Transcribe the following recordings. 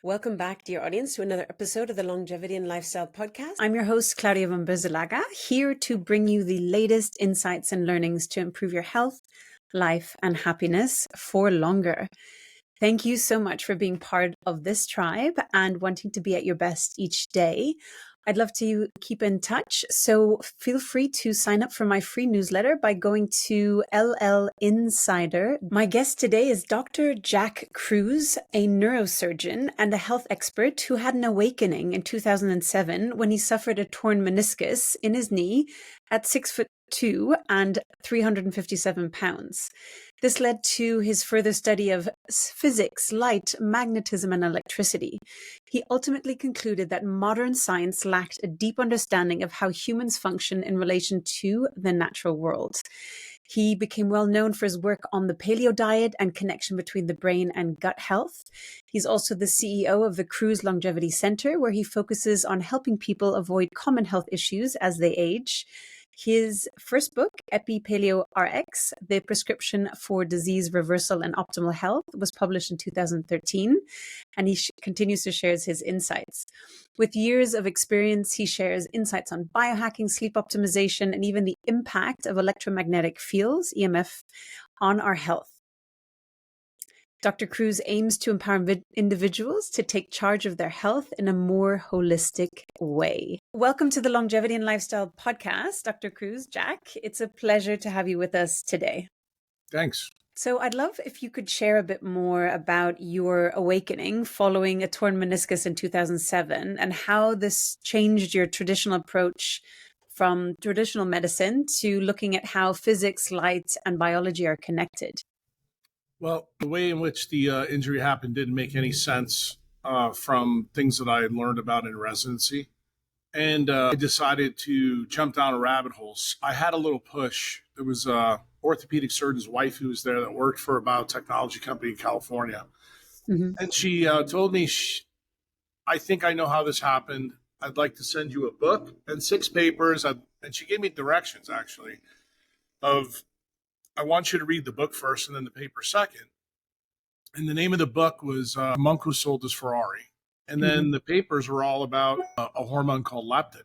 Welcome back, dear audience, to another episode of the Longevity and Lifestyle Podcast. I'm your host, Claudia von Berzelaga, here to bring you the latest insights and learnings to improve your health, life, and happiness for longer. Thank you so much for being part of this tribe and wanting to be at your best each day. I'd love to keep in touch, so feel free to sign up for my free newsletter by going to LL Insider. My guest today is Dr. Jack Kruse, a neurosurgeon and a health expert who had an awakening in 2007 when he suffered a torn meniscus in his knee at 6'2" and 357 pounds. This led to his further study of physics, light, magnetism, and electricity. He ultimately concluded that modern science lacked a deep understanding of how humans function in relation to the natural world. He became well known for his work on the paleo diet and connection between the brain and gut health. He's also the CEO of the Kruse Longevity Center, where he focuses on helping people avoid common health issues as they age. His first book, Epi-Paleo RX, The Prescription for Disease Reversal and Optimal Health, was published in 2013, and he continues to share his insights. With years of experience, he shares insights on biohacking, sleep optimization, and even the impact of electromagnetic fields, EMF, on our health. Dr. Kruse aims to empower individuals to take charge of their health in a more holistic way. Welcome to the Longevity and Lifestyle Podcast, Dr. Kruse. Jack, it's a pleasure to have you with us today. Thanks. So I'd love if you could share a bit more about your awakening following a torn meniscus in 2007 and how this changed your traditional approach from traditional medicine to looking at how physics, light, and biology are connected. Well, the way in which the injury happened didn't make any sense from things that I had learned about in residency. And I decided to jump down a rabbit hole. I had a little push. There was an orthopedic surgeon's wife who was there that worked for a biotechnology company in California. Mm-hmm. And she told me, I think I know how this happened. I'd like to send you a book and 6 papers. And she gave me directions, actually, of I want you to read the book first and then the paper second. And the name of the book was Monk Who Sold His Ferrari. And then the papers were all about a hormone called leptin.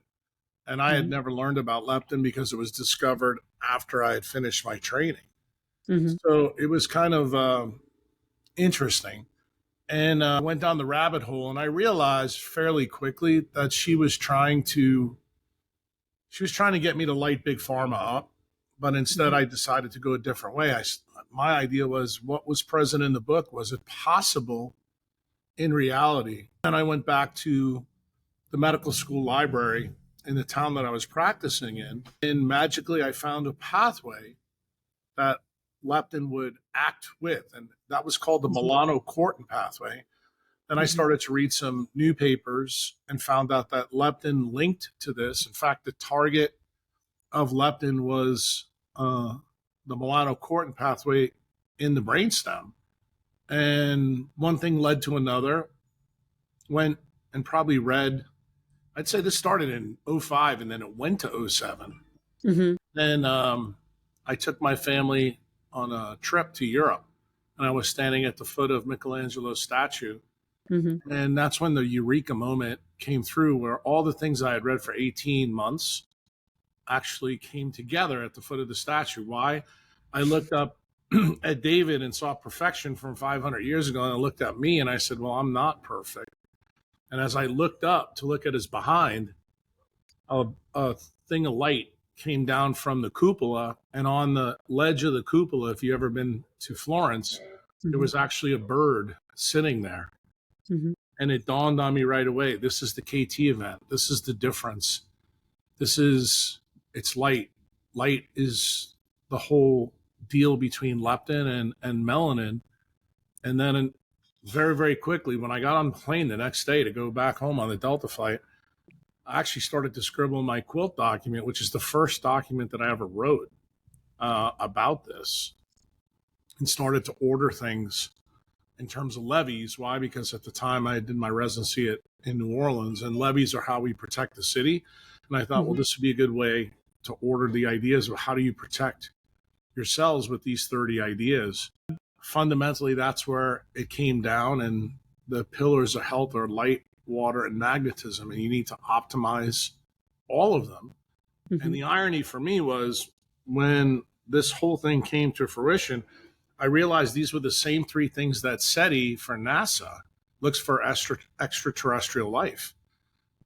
And I had never learned about leptin because it was discovered after I had finished my training. So it was kind of interesting. And I went down the rabbit hole and I realized fairly quickly that she was trying to get me to light Big Pharma up. But instead, I decided to go a different way. My idea was what was present in the book. Was it possible in reality? And I went back to the medical school library in the town that I was practicing in. And magically, I found a pathway that leptin would act with. And that was called the melanocortin pathway. Then I started to read some new papers and found out that leptin linked to this. In fact, the target of leptin was the melanocortin pathway in the brainstem. And one thing led to another. Went and probably read, I'd say this started in 2005 and then it went to 2007. Then I took my family on a trip to Europe and I was standing at the foot of Michelangelo's statue. And that's when the eureka moment came through where all the things I had read for 18 months actually came together at the foot of the statue. Why? I looked up at David and saw perfection from 500 years ago, and I looked at me and I said, well, I'm not perfect. And as I looked up to look at his behind, a thing of light came down from the cupola, and on the ledge of the cupola, if you've ever been to Florence, there was actually a bird sitting there. And it dawned on me right away, this is the KT event. This is the difference. It's light. Light is the whole deal between leptin and melanin. And then very, very quickly, when I got on the plane the next day to go back home on the Delta flight, I actually started to scribble my quilt document, which is the first document that I ever wrote about this, and started to order things in terms of levees. Why? Because at the time I did my residency in New Orleans, and levees are how we protect the city. And I thought, well, this would be a good way to order the ideas of how do you protect yourselves with these 30 ideas. Fundamentally, that's where it came down. And the pillars of health are light, water, and magnetism, and you need to optimize all of them. Mm-hmm. And the irony for me was when this whole thing came to fruition, I realized these were the same three things that SETI for NASA looks for extraterrestrial life.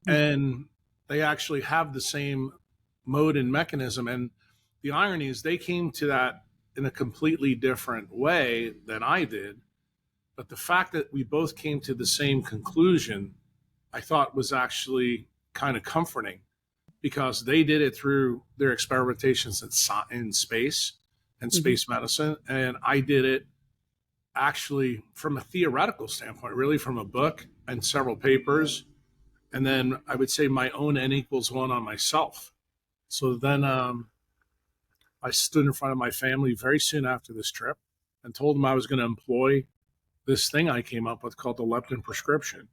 Mm-hmm. And they actually have the same mode and mechanism. And the irony is they came to that in a completely different way than I did. But the fact that we both came to the same conclusion, I thought was actually kind of comforting, because they did it through their experimentations in space and space medicine. And I did it actually from a theoretical standpoint, really from a book and several papers. And then I would say my own N equals one on myself. So then I stood in front of my family very soon after this trip and told them I was going to employ this thing I came up with called the leptin prescription.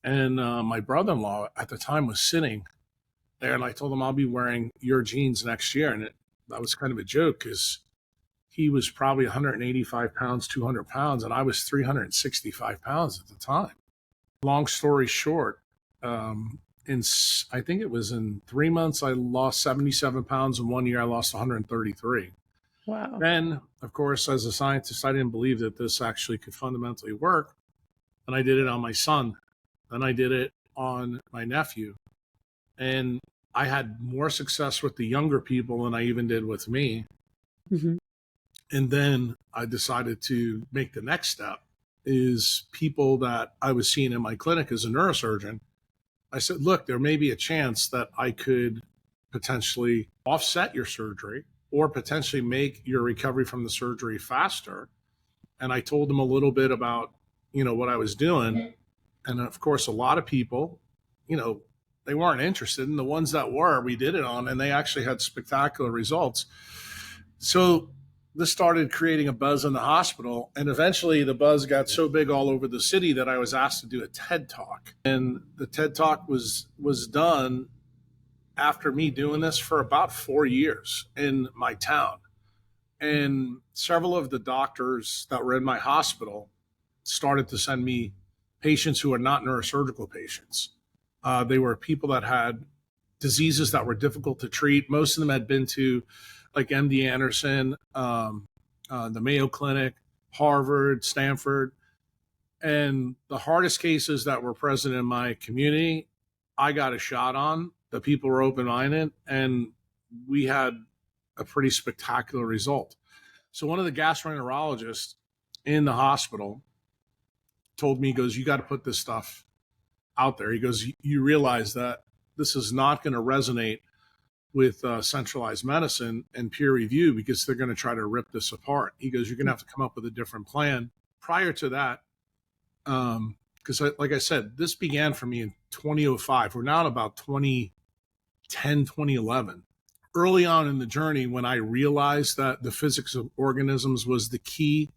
And my brother-in-law at the time was sitting there, and I told him I'll be wearing your jeans next year. And that was kind of a joke because he was probably 185 pounds, 200 pounds, and I was 365 pounds at the time. Long story short, I think it was in 3 months, I lost 77 pounds. In 1 year, I lost 133. Wow. And of course, as a scientist, I didn't believe that this actually could fundamentally work. And I did it on my son. Then I did it on my nephew. And I had more success with the younger people than I even did with me. Mm-hmm. And then I decided to make the next step is people that I was seeing in my clinic as a neurosurgeon. I said, look, there may be a chance that I could potentially offset your surgery or potentially make your recovery from the surgery faster. And I told them a little bit about, what I was doing. And of course, a lot of people, they weren't interested. And the ones that were, we did it on, and they actually had spectacular results. So this started creating a buzz in the hospital. And eventually the buzz got so big all over the city that I was asked to do a TED Talk. And the TED Talk was done after me doing this for about 4 years in my town. And several of the doctors that were in my hospital started to send me patients who are not neurosurgical patients. They were people that had diseases that were difficult to treat. Most of them had been to like MD Anderson, the Mayo Clinic, Harvard, Stanford. And the hardest cases that were present in my community, I got a shot on. The people were open-minded, and we had a pretty spectacular result. So one of the gastroenterologists in the hospital told me, he goes, you got to put this stuff out there. He goes, you realize that this is not going to resonate with centralized medicine and peer review because they're going to try to rip this apart. He goes, you're going to have to come up with a different plan. Prior to that, because like I said, this began for me in 2005. We're now in about 2010, 2011. Early on in the journey, when I realized that the physics of organisms was the key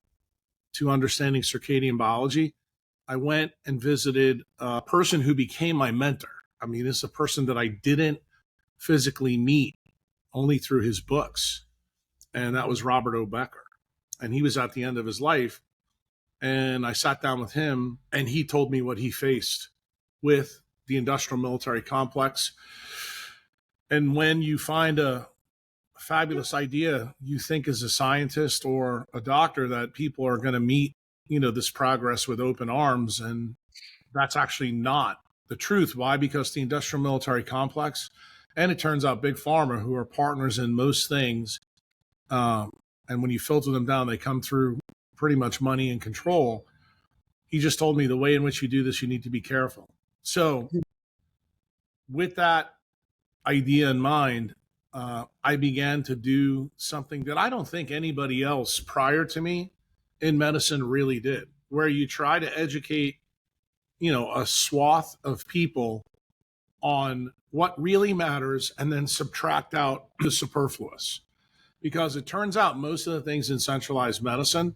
to understanding circadian biology, I went and visited a person who became my mentor. I mean, this is a person that I didn't physically meet, only through his books. And that was Robert O. Becker. And he was at the end of his life. And I sat down with him, and he told me what he faced with the industrial military complex. And when you find a fabulous idea, you think as a scientist or a doctor that people are going to meet, this progress with open arms. And that's actually not the truth. Why? Because the industrial military complex, and it turns out big pharma, who are partners in most things, and when you filter them down, they come through pretty much money and control. He just told me the way in which you do this, you need to be careful. So with that idea in mind, I began to do something that I don't think anybody else prior to me in medicine really did, where you try to educate, a swath of people on what really matters and then subtract out the superfluous. Because it turns out most of the things in centralized medicine,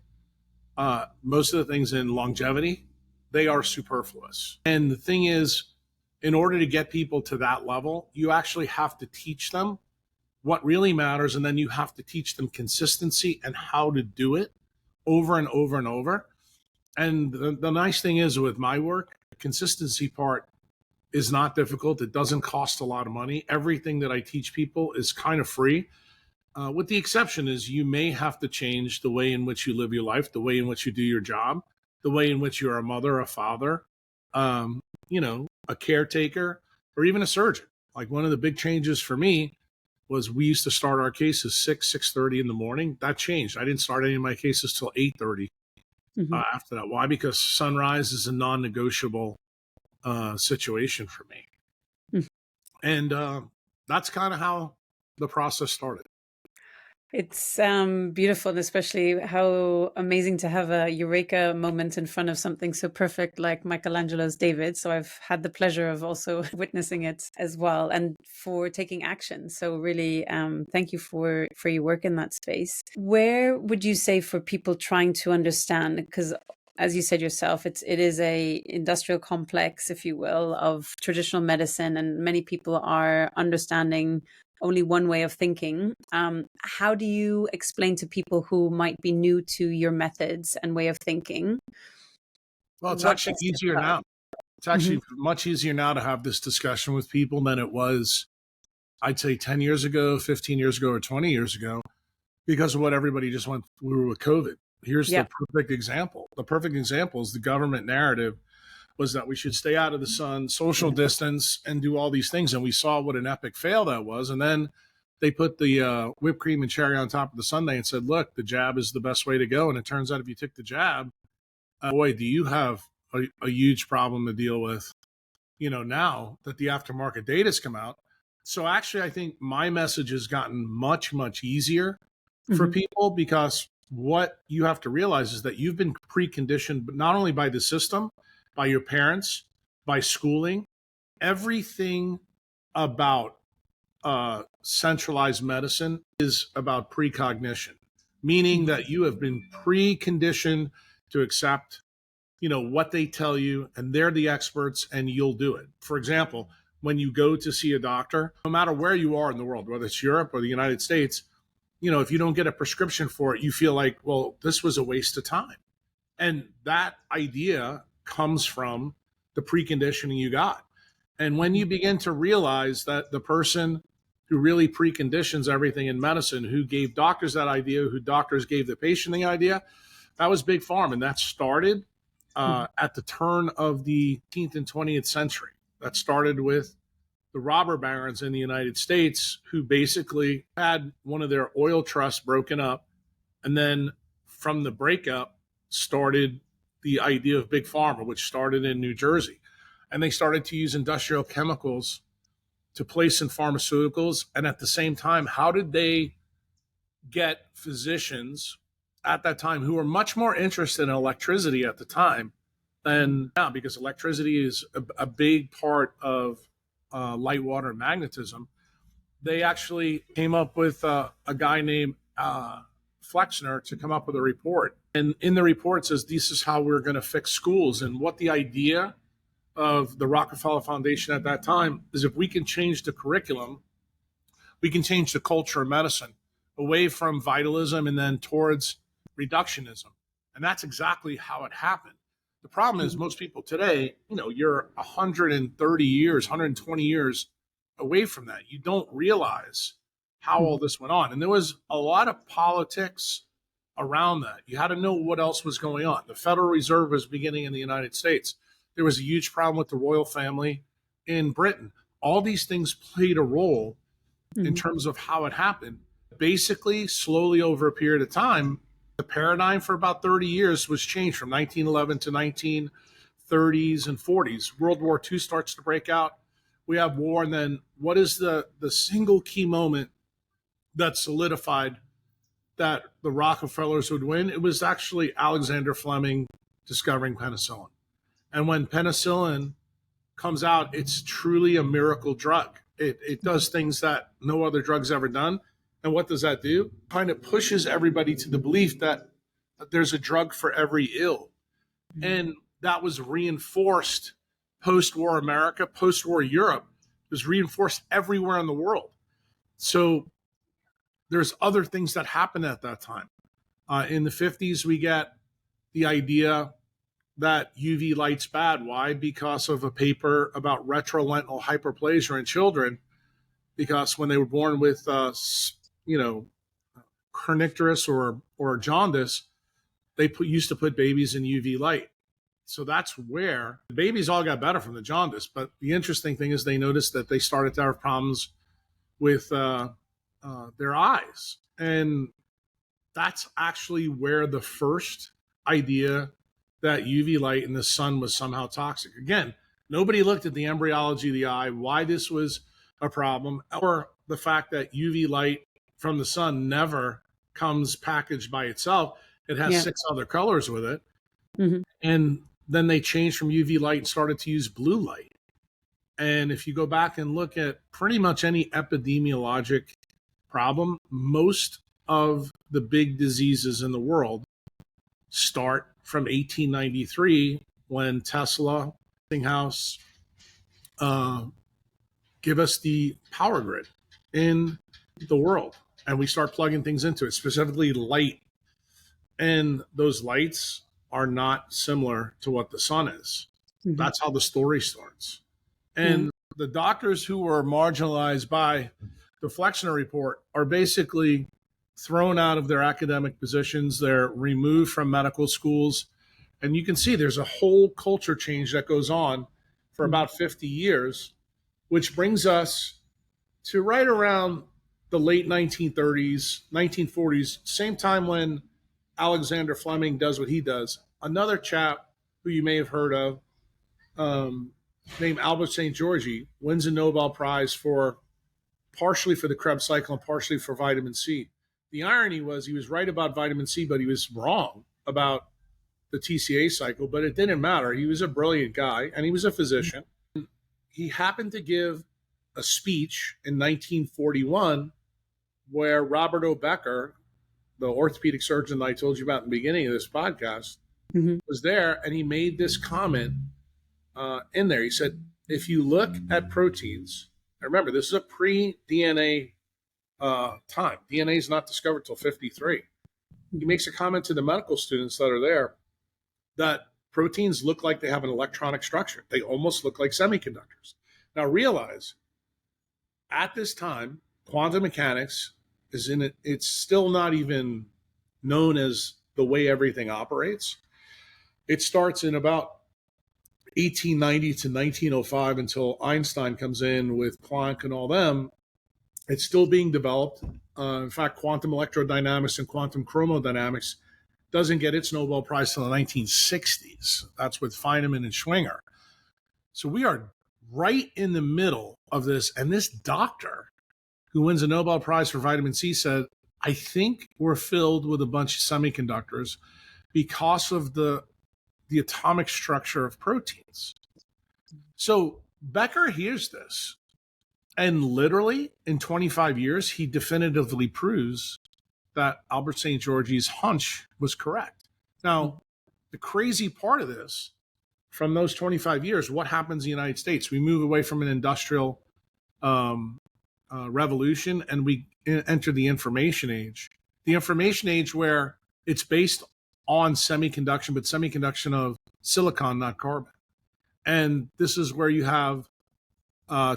most of the things in longevity, they are superfluous. And the thing is, in order to get people to that level, you actually have to teach them what really matters. And then you have to teach them consistency and how to do it over and over and over. And the nice thing is with my work, the consistency part is not difficult. It doesn't cost a lot of money. Everything that I teach people is kind of free. With the exception is you may have to change the way in which you live your life, the way in which you do your job, the way in which you're a mother, a father, um, a caretaker, or even a surgeon. Like one of the big changes for me was we used to start our cases 6:30 in the morning. That changed. I didn't start any of my cases till 8:30 Mm-hmm. after that. Why? Because sunrise is a non-negotiable situation for me. Mm. And that's kind of how the process started. It's beautiful, and especially how amazing to have a eureka moment in front of something so perfect like Michelangelo's David. So I've had the pleasure of also witnessing it as well, and for taking action. So really, thank you for your work in that space. Where would you say for people trying to understand, because as you said yourself, it is a industrial complex, if you will, of traditional medicine, and many people are understanding only one way of thinking. How do you explain to people who might be new to your methods and way of thinking? Well, it's What actually this is easier about? now. It's Mm-hmm. actually much easier now to have this discussion with people than it was, I'd say, 10 years ago, 15 years ago, or 20 years ago, because of what everybody just went through with COVID. Here's the Yeah. perfect example. The perfect example is the government narrative was that we should stay out of the sun, social distance, and do all these things. And we saw what an epic fail that was. And then they put the whipped cream and cherry on top of the sundae and said, look, the jab is the best way to go. And it turns out if you took the jab, boy, do you have a huge problem to deal with, now that the aftermarket data has come out. So actually, I think my message has gotten much, much easier for Mm-hmm. people because what you have to realize is that you've been preconditioned, but not only by the system, by your parents, by schooling, everything about centralized medicine is about precognition, meaning that you have been preconditioned to accept, what they tell you, and they're the experts, and you'll do it. For example, when you go to see a doctor, no matter where you are in the world, whether it's Europe or the United States, if you don't get a prescription for it, you feel like, well, this was a waste of time. And that idea comes from the preconditioning you got. And when you begin to realize that the person who really preconditions everything in medicine, who gave doctors that idea, who doctors gave the patient the idea, that was Big Pharma. And that started at the turn of the 19th and 20th century. That started with the robber barons in the United States who basically had one of their oil trusts broken up. And then from the breakup started the idea of Big Pharma, which started in New Jersey. And they started to use industrial chemicals to place in pharmaceuticals. And at the same time, how did they get physicians at that time who were much more interested in electricity at the time than now? Because electricity is a big part of light, water, and magnetism. They actually came up with a guy named Flexner to come up with a report. And in the report it says, this is how we're going to fix schools. And what the idea of the Rockefeller Foundation at that time is, if we can change the curriculum, we can change the culture of medicine away from vitalism and then towards reductionism. And that's exactly how it happened. The problem is most people today, you're 130 years, 120 years away from that. You don't realize how all this went on. And there was a lot of politics around that. You had to know what else was going on. The Federal Reserve was beginning in the United States. There was a huge problem with the royal family in Britain. All these things played a role in terms of how it happened. Basically, slowly over a period of time, the paradigm for about 30 years was changed from 1911 to 1930s and 40s. World War II starts to break out. We have war. And then what is the single key moment that solidified that the Rockefellers would win? It was actually Alexander Fleming discovering penicillin. And when penicillin comes out, it's truly a miracle drug. It does things that no other drug's ever done. And what does that do? Kind of pushes everybody to the belief that there's a drug for every ill. And that was reinforced post-war America, post-war Europe. It was reinforced everywhere in the world. So there's other things that happened at that time. In the 50s, we get the idea that UV light's bad. Why? Because of a paper about retrolental hyperplasia in children, because when they were born with, kernicterus or jaundice, they used to put babies in UV light. So that's where the babies all got better from the jaundice. But the interesting thing is they noticed that they started to have problems with their eyes. And that's actually where the first idea that UV light in the sun was somehow toxic. Again, nobody looked at the embryology of the eye, why this was a problem, or the fact that UV light from the sun never comes packaged by itself. It has 6 other colors with it. Mm-hmm. And then they changed from UV light and started to use blue light. And if you go back and look at pretty much any epidemiologic problem, most of the big diseases in the world start from 1893 when Tesla, Westinghouse, give us the power grid in the world. And we start plugging things into it, specifically light. And those lights are not similar to what the sun is. Mm-hmm. That's how the story starts. And the doctors who were marginalized by the Flexner report are basically thrown out of their academic positions. They're removed from medical schools. And you can see there's a whole culture change that goes on for about 50 years, which brings us to right around the late 1930s, 1940s, same time when Alexander Fleming does what he does. Another chap who you may have heard of, named Albert St. Georgi, wins a Nobel Prize for partially for the Krebs cycle and partially for vitamin C. The irony was he was right about vitamin C, but he was wrong about the TCA cycle, but it didn't matter. He was a brilliant guy, and he was a physician. He happened to give a speech in 1941 where Robert O. Becker, the orthopedic surgeon that I told you about in the beginning of this podcast, was there, and he made this comment in there. He said, if you look at proteins, and remember, this is a pre-DNA time. DNA is not discovered till 53. He makes a comment to the medical students that are there that proteins look like they have an electronic structure. They almost look like semiconductors. Now realize, at this time, quantum mechanics is in it. It's still not even known as the way everything operates. It starts in about 1890 to 1905 until Einstein comes in with Planck and all them. It's still being developed. In fact, quantum electrodynamics and quantum chromodynamics doesn't get its Nobel Prize till the 1960s. That's with Feynman and Schwinger. So we are right in the middle of this. And this doctor who wins a Nobel Prize for vitamin C said, I think we're filled with a bunch of semiconductors because of the atomic structure of proteins. So Becker hears this, and literally in 25 years, he definitively proves that Albert St. Georgi's hunch was correct. Now, the crazy part of this, from those 25 years, what happens in the United States? We move away from an industrial revolution, and we enter the information age. The information age where it's based on semiconduction, but semiconduction of silicon, not carbon. And this is where you have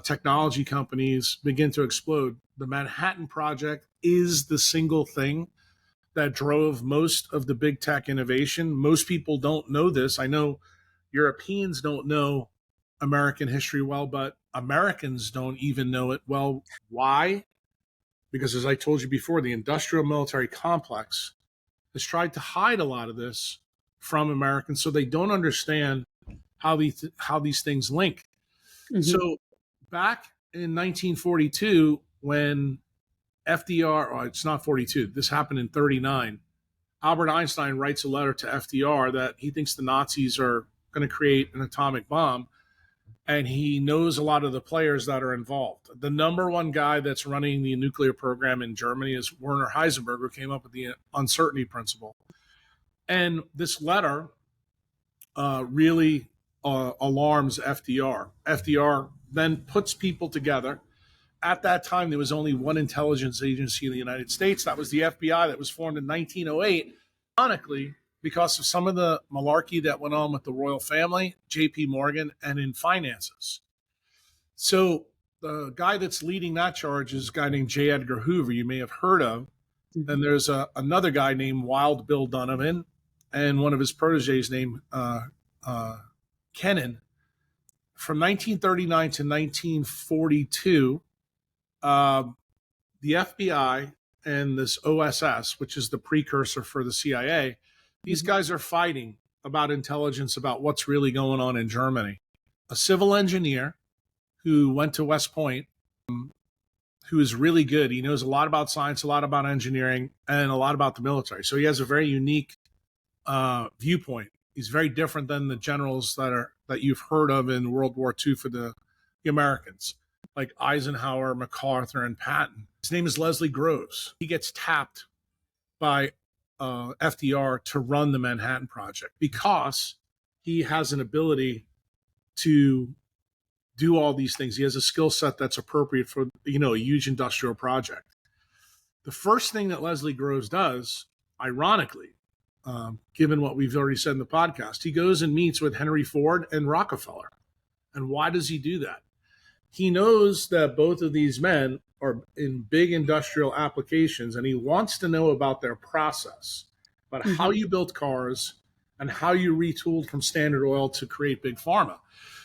technology companies begin to explode. The Manhattan Project is the single thing that drove most of the big tech innovation. Most people don't know this. I know Europeans don't know American history well, but Americans don't even know it well. Why? Because, as I told you before, the industrial military complex has tried to hide a lot of this from Americans, so they don't understand how these things link. So back in 1942, when FDR, it's not 42, this happened in 39, Albert Einstein writes a letter to FDR that he thinks the Nazis are going to create an atomic bomb, and he knows a lot of the players that are involved. The number one guy that's running the nuclear program in Germany is Werner Heisenberg, who came up with the uncertainty principle. And this letter really alarms FDR. FDR then puts people together. At that time, there was only one intelligence agency in the United States. That was the FBI, that was formed in 1908. Ironically, because of some of the malarkey that went on with the royal family, JP Morgan, and in finances. So the guy that's leading that charge is a guy named J. Edgar Hoover, you may have heard of. And there's another guy named Wild Bill Donovan, and one of his proteges named Kennan. From 1939 to 1942, the FBI and this OSS, which is the precursor for the CIA, these guys are fighting about intelligence, about what's really going on in Germany. A civil engineer who went to West Point, who is really good. He knows a lot about science, a lot about engineering, and a lot about the military. So he has a very unique viewpoint. He's very different than the generals that you've heard of in World War II for the Americans, like Eisenhower, MacArthur, and Patton. His name is Leslie Groves. He gets tapped by FDR to run the Manhattan Project because he has an ability to do all these things. He has a skill set that's appropriate for, a huge industrial project. The first thing that Leslie Groves does, ironically, given what we've already said in the podcast, he goes and meets with Henry Ford and Rockefeller. And why does he do that? He knows that both of these men are in big industrial applications, and he wants to know about their process, about how you built cars and how you retooled from Standard Oil to create Big Pharma.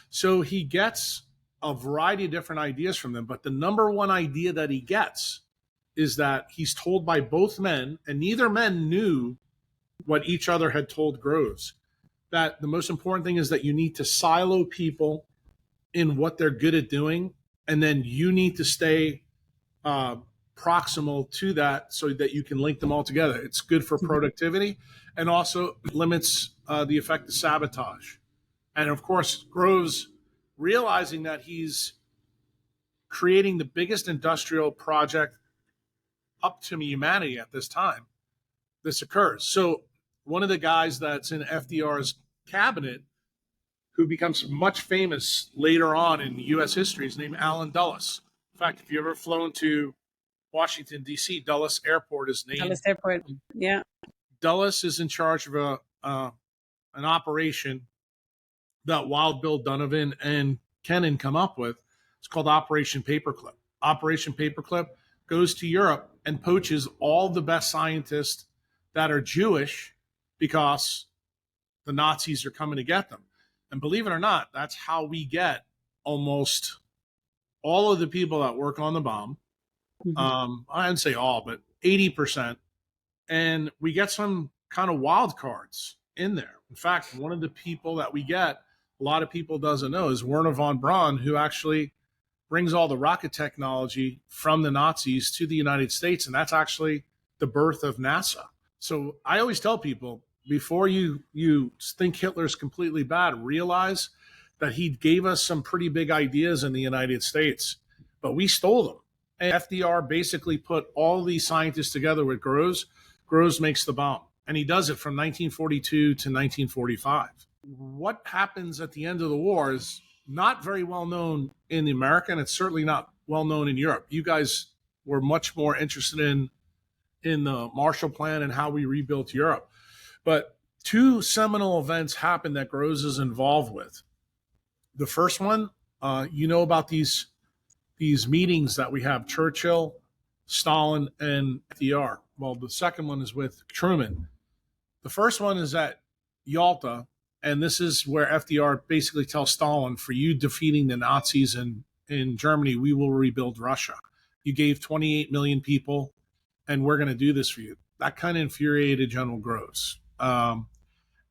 So he gets a variety of different ideas from them, but the number one idea that he gets is that he's told by both men, and neither men knew what each other had told Groves, that the most important thing is that you need to silo people in what they're good at doing, and then you need to stay proximal to that so that you can link them all together. It's good for productivity and also limits the effect of sabotage. And of course, Groves, realizing that he's creating the biggest industrial project up to humanity at this time, this occurs. So one of the guys that's in FDR's cabinet, who becomes much famous later on in U.S. history, is named Allen Dulles. In fact, if you ever flown to Washington, D.C., Dulles Airport is named. Dulles Airport, yeah. Dulles is in charge of an operation that Wild Bill Donovan and Kennan come up with. It's called Operation Paperclip. Operation Paperclip goes to Europe and poaches all the best scientists that are Jewish because the Nazis are coming to get them. And believe it or not, that's how we get almost all of the people that work on the bomb. I didn't say all, but 80%. And we get some kind of wild cards in there. In fact, one of the people that we get, a lot of people doesn't know, is Werner von Braun, who actually brings all the rocket technology from the Nazis to the United States. And that's actually the birth of NASA. So I always tell people, before you think Hitler's completely bad, realize that he gave us some pretty big ideas in the United States, but we stole them. And FDR basically put all these scientists together with Groves. Groves makes the bomb, and he does it from 1942 to 1945. What happens at the end of the war is not very well known in America, and it's certainly not well known in Europe. You guys were much more interested in the Marshall Plan and how we rebuilt Europe. But two seminal events happened that Groves is involved with. The first one, about these meetings that we have, Churchill, Stalin, and FDR. Well, the second one is with Truman. The first one is at Yalta, and this is where FDR basically tells Stalin, for you defeating the Nazis in Germany, we will rebuild Russia. You gave 28 million people, and we're going to do this for you. That kind of infuriated General Groves.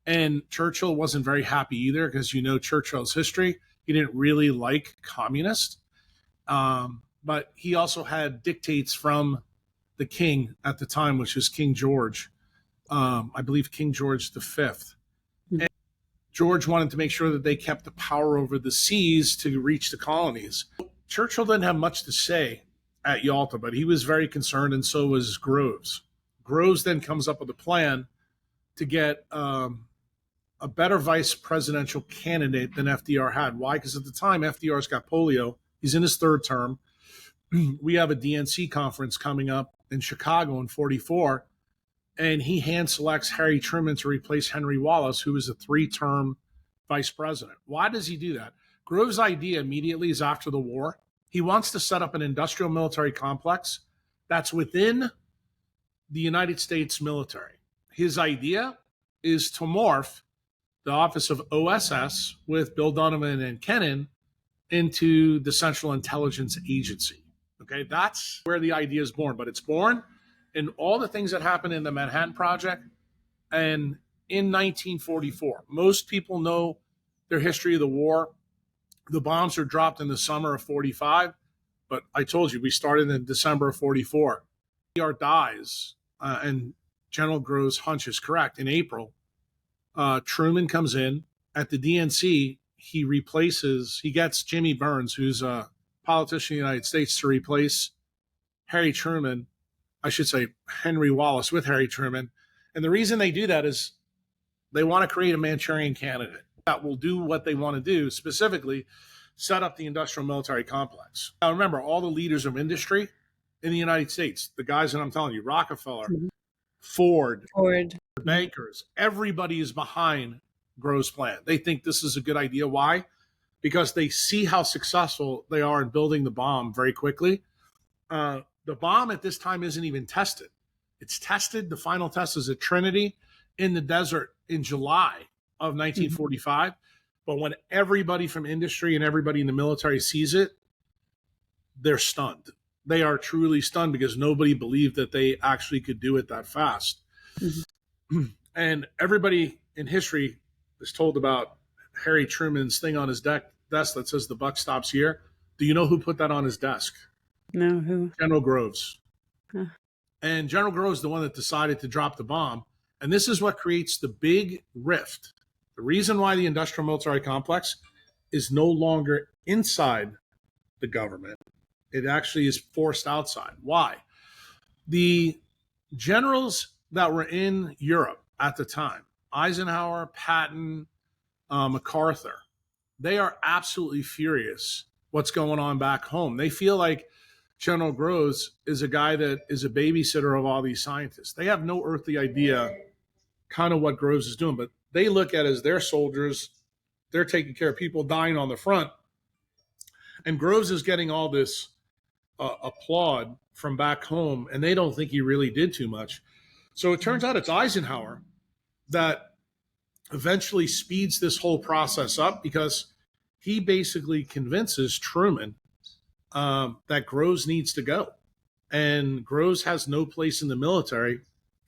And Churchill wasn't very happy either, because Churchill's history. He didn't really like communists. But he also had dictates from the king at the time, which was King George. I believe King George V. And George wanted to make sure that they kept the power over the seas to reach the colonies. Churchill didn't have much to say at Yalta, but he was very concerned, and so was Groves. Groves then comes up with a plan to get a better vice presidential candidate than FDR had. Why? Because at the time, FDR's got polio. He's in his third term. We have a DNC conference coming up in Chicago in 44. and he hand selects Harry Truman to replace Henry Wallace, who was a 3-term vice president. Why does he do that? Grove's idea immediately is after the war. He wants to set up an industrial military complex that's within the United States military. His idea is to morph the office of OSS with Bill Donovan and Kennan into the Central Intelligence Agency. Okay, that's where the idea is born, but it's born in all the things that happened in the Manhattan Project and in 1944. Most people know their history of the war. The bombs are dropped in the summer of 45, but I told you, we started in December of 44. FDR dies, and General Grove's hunch is correct. In April, Truman comes in. At the DNC, he gets Jimmy Burns, who's a politician in the United States, to replace Harry Truman. I should say Henry Wallace with Harry Truman. And the reason they do that is they want to create a Manchurian candidate that will do what they want to do, specifically set up the industrial military complex. Now, remember, all the leaders of industry in the United States, the guys that I'm telling you, Rockefeller, Ford, bankers, everybody is behind Grove's plan. They think this is a good idea. Why? Because they see how successful they are in building the bomb very quickly. The bomb at this time isn't even tested. It's tested. The final test is at Trinity in the desert in July of 1945. But when everybody from industry and everybody in the military sees it, they're stunned. They are truly stunned because nobody believed that they actually could do it that fast. And everybody in history is told about Harry Truman's thing on his desk that says the buck stops here. Do you know who put that on his desk? No, who? General Groves. And General Groves is the one that decided to drop the bomb. And this is what creates the big rift. The reason why the industrial military complex is no longer inside the government, it actually is forced outside. Why? The generals that were in Europe at the time, Eisenhower, Patton, MacArthur, they are absolutely furious what's going on back home. They feel like General Groves is a guy that is a babysitter of all these scientists. They have no earthly idea kind of what Groves is doing, but they look at it as their soldiers. They're taking care of people dying on the front. And Groves is getting all this applaud from back home, and they don't think he really did too much. So it turns out it's Eisenhower that eventually speeds this whole process up because he basically convinces Truman that Groves needs to go. And Groves has no place in the military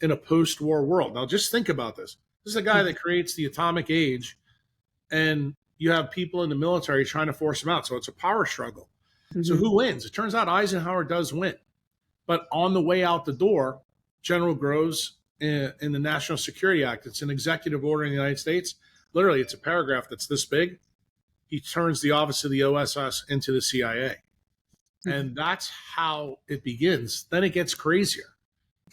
in a post-war world. Now, just think about this. This is a guy that creates the atomic age, and you have people in the military trying to force him out. So it's a power struggle. So who wins? It turns out Eisenhower does win. But on the way out the door, General Groves in the National Security Act, it's an executive order in the United States. Literally, it's a paragraph that's this big. He turns the office of the OSS into the CIA. And that's how it begins. Then it gets crazier.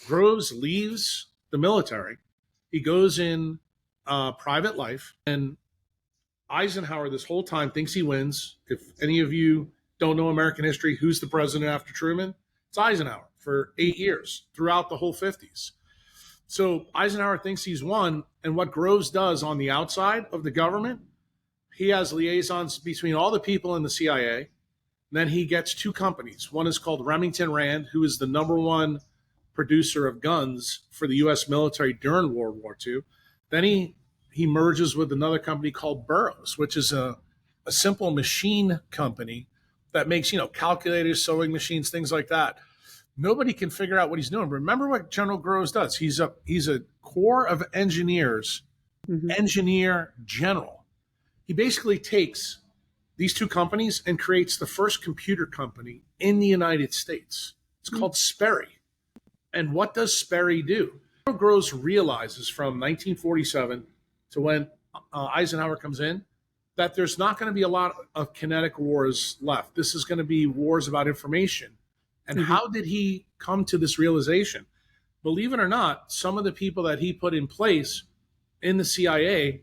Groves leaves the military. He goes in private life. And Eisenhower this whole time thinks he wins. If any of you don't know American history, who's the president after Truman? It's Eisenhower for 8 years throughout the whole 50s. So Eisenhower thinks he's won. And what Groves does on the outside of the government, he has liaisons between all the people in the CIA. Then he gets two companies. One is called Remington Rand, who is the number one producer of guns for the U.S. military during World War II. Then he merges with another company called Burroughs, which is a simple machine company that makes, calculators, sewing machines, things like that. Nobody can figure out what he's doing. Remember what General Groves does. He's a corps of engineers, engineer general. He basically takes these two companies and creates the first computer company in the United States. It's called Sperry. And what does Sperry do? General Groves realizes from 1947 to when Eisenhower comes in that there's not going to be a lot of kinetic wars left. This is going to be wars about information. And how did he come to this realization? Believe it or not, some of the people that he put in place in the CIA,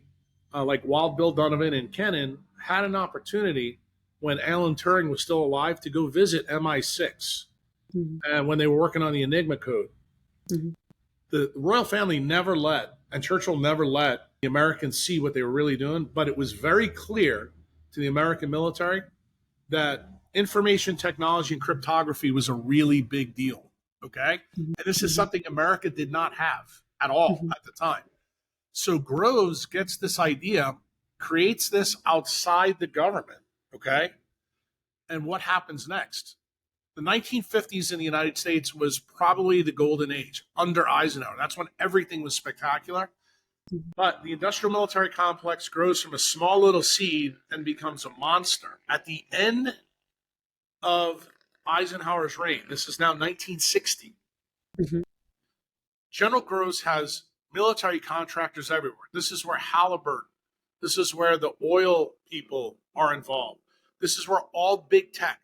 like Wild Bill Donovan and Kennan, had an opportunity when Alan Turing was still alive to go visit MI6 and when they were working on the Enigma code. The royal family never let, and Churchill never let the Americans see what they were really doing, but it was very clear to the American military that information technology and cryptography was a really big deal. Okay. Mhm. And this is something America did not have at all Mhm. at the time. So Groves gets this idea, creates this outside the government. Okay. And what happens next? The 1950s in the United States was probably the golden age under Eisenhower. That's when everything was spectacular. But the industrial military complex grows from a small little seed and becomes a monster. At the end of Eisenhower's reign, this is now 1960, Mhm. General Groves has military contractors everywhere. This is where Halliburton, this is where the oil people are involved. This is where all big tech,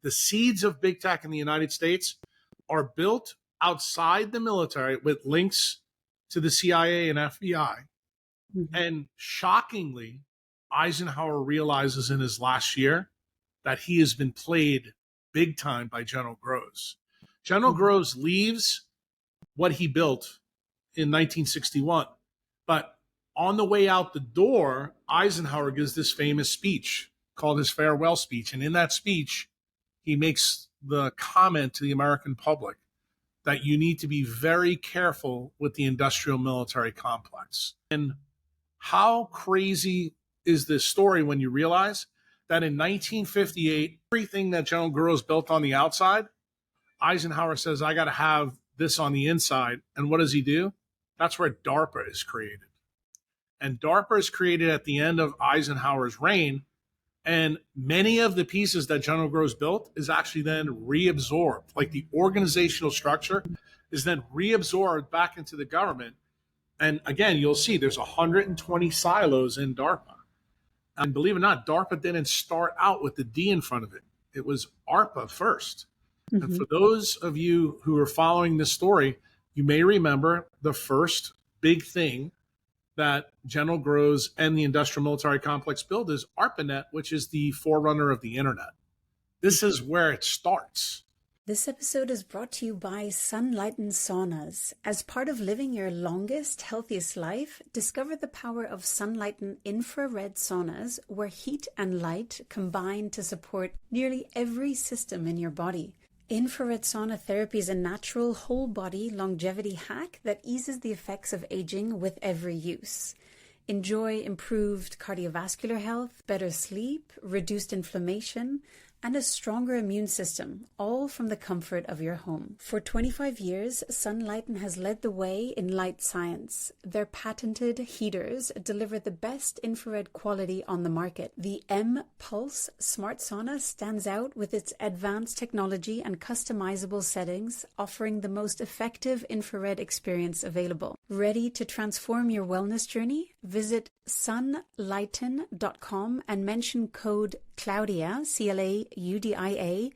the seeds of big tech in the United States are built outside the military with links to the CIA and FBI. Mhm. And shockingly, Eisenhower realizes in his last year that he has been played big time by General Groves. General Mhm. Groves leaves what he built in 1961. But on the way out the door, Eisenhower gives this famous speech called his farewell speech. And in that speech, he makes the comment to the American public that you need to be very careful with the industrial military complex. And how crazy is this story when you realize that in 1958, everything that General Groves built on the outside, Eisenhower says, I got to have this on the inside. And what does he do? That's where DARPA is created. And DARPA is created at the end of Eisenhower's reign. And many of the pieces that General Groves built is actually then reabsorbed. Like the organizational structure is then reabsorbed back into the government. And again, you'll see there's 120 silos in DARPA. And believe it or not, DARPA didn't start out with the D in front of it. It was ARPA first. And Mhm. for those of you who are following this story, you may remember the first big thing that General Groves and the industrial military complex build is ARPANET, which is the forerunner of the internet. This is where it starts. This episode is brought to you by Sunlighten Saunas. As part of living your longest, healthiest life, discover the power of Sunlighten infrared saunas, where heat and light combine to support nearly every system in your body. Infrared sauna therapy is a natural whole-body longevity hack that eases the effects of aging with every use. Enjoy improved cardiovascular health, better sleep, reduced inflammation, and a stronger immune system, all from the comfort of your home. For 25 years, Sunlighten has led the way in light science. Their patented heaters deliver the best infrared quality on the market. The M-Pulse Smart Sauna stands out with its advanced technology and customizable settings, offering the most effective infrared experience available. Ready to transform your wellness journey? Visit sunlighten.com and mention code Claudia, CLAUDIA,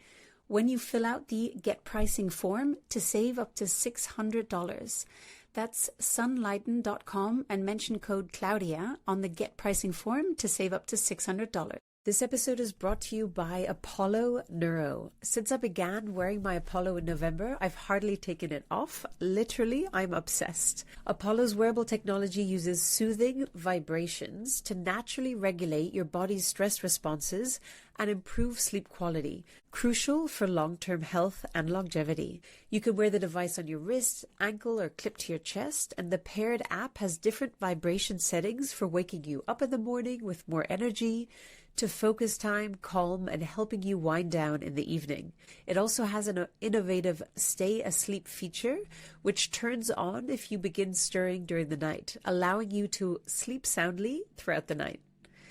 when you fill out the Get Pricing form to save up to $600. That's sunlighten.com and mention code Claudia on the Get Pricing form to save up to $600. This episode is brought to you by Apollo Neuro. Since I began wearing my Apollo in November, I've hardly taken it off. Literally, I'm obsessed. Apollo's wearable technology uses soothing vibrations to naturally regulate your body's stress responses and improve sleep quality, crucial for long-term health and longevity. You can wear the device on your wrist, ankle, or clip to your chest, and the paired app has different vibration settings for waking you up in the morning with more energy, to focus time, calm, and helping you wind down in the evening. It also has an innovative stay asleep feature, which turns on if you begin stirring during the night, allowing you to sleep soundly throughout the night.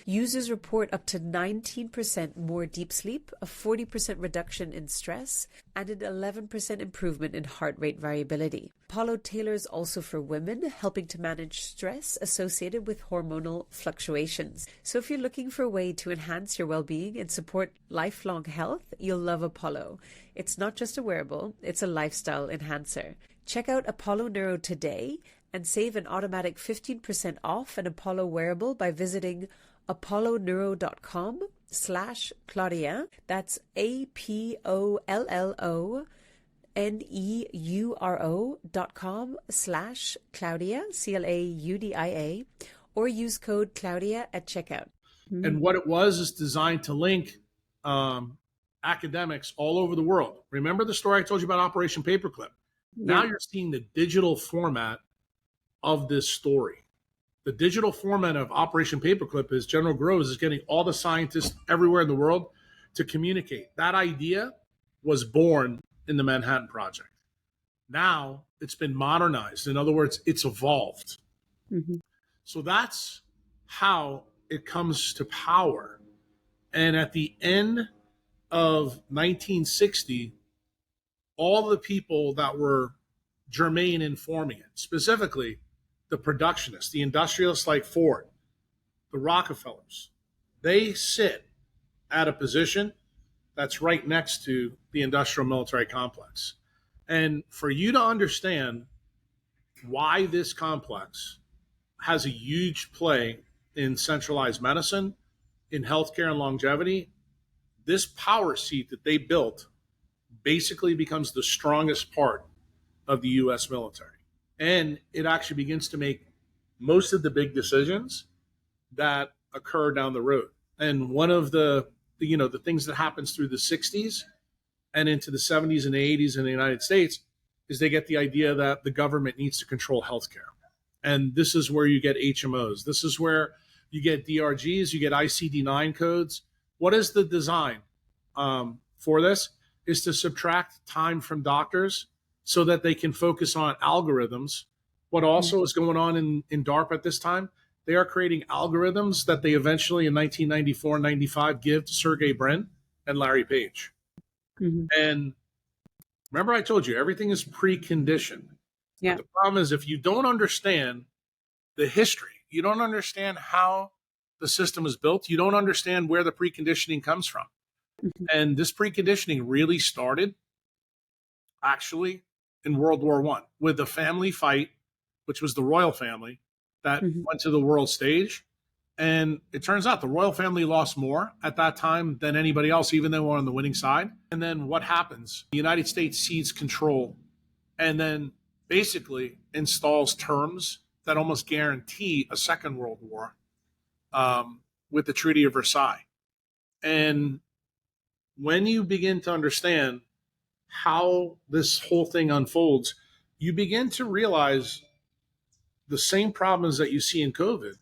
Users report up to 19% more deep sleep, a 40% reduction in stress, and an 11% improvement in heart rate variability. Apollo tailors also for women, helping to manage stress associated with hormonal fluctuations. So if you're looking for a way to enhance your well-being and support lifelong health, you'll love Apollo. It's not just a wearable, it's a lifestyle enhancer. Check out Apollo Neuro today and save an automatic 15% off an Apollo wearable by visiting apolloneuro.com/Claudia. That's APOLLO neuro.com/Claudia, Claudia, or use code Claudia at checkout. And what it was is designed to link academics all over the world. Remember the story I told you about Operation Paperclip? Now you're seeing the digital format of this story. The digital format of Operation Paperclip is General Kruse is getting all the scientists everywhere in the world to communicate. That idea was born in the Manhattan Project. Now it's been modernized. In other words, it's evolved. So that's how it comes to power. And at the end of 1960, all the people that were germane in forming it, specifically the productionists, the industrialists like Ford, the Rockefellers, they sit at a position that's right next to the industrial military complex. And for you to understand why this complex has a huge play in centralized medicine, in healthcare and longevity, this power seat that they built basically becomes the strongest part of the U.S. military. And it actually begins to make most of the big decisions that occur down the road. And one of the things that happens through the 60s and into the 70s and the 80s in the United States is they get the idea that the government needs to control healthcare. And this is where you get HMOs. This is where you get DRGs, you get ICD-9 codes. What is the design for this? Is to subtract time from doctors so that they can focus on algorithms. What also is going on in DARPA at this time, they are creating algorithms that they eventually in 1994 and 95 give to Sergey Brin and Larry Page. And remember I told you, everything is preconditioned. Yeah. But the problem is if you don't understand the history, you don't understand how the system was built, you don't understand where the preconditioning comes from. And this preconditioning really started actually in World War I with the family fight, which was the royal family that went to the world stage. And it turns out the royal family lost more at that time than anybody else, even though they were on the winning side. And then what happens? The United States cedes control and then basically installs terms that almost guarantee a second world war with the Treaty of Versailles. And when you begin to understand how this whole thing unfolds, you begin to realize the same problems that you see in COVID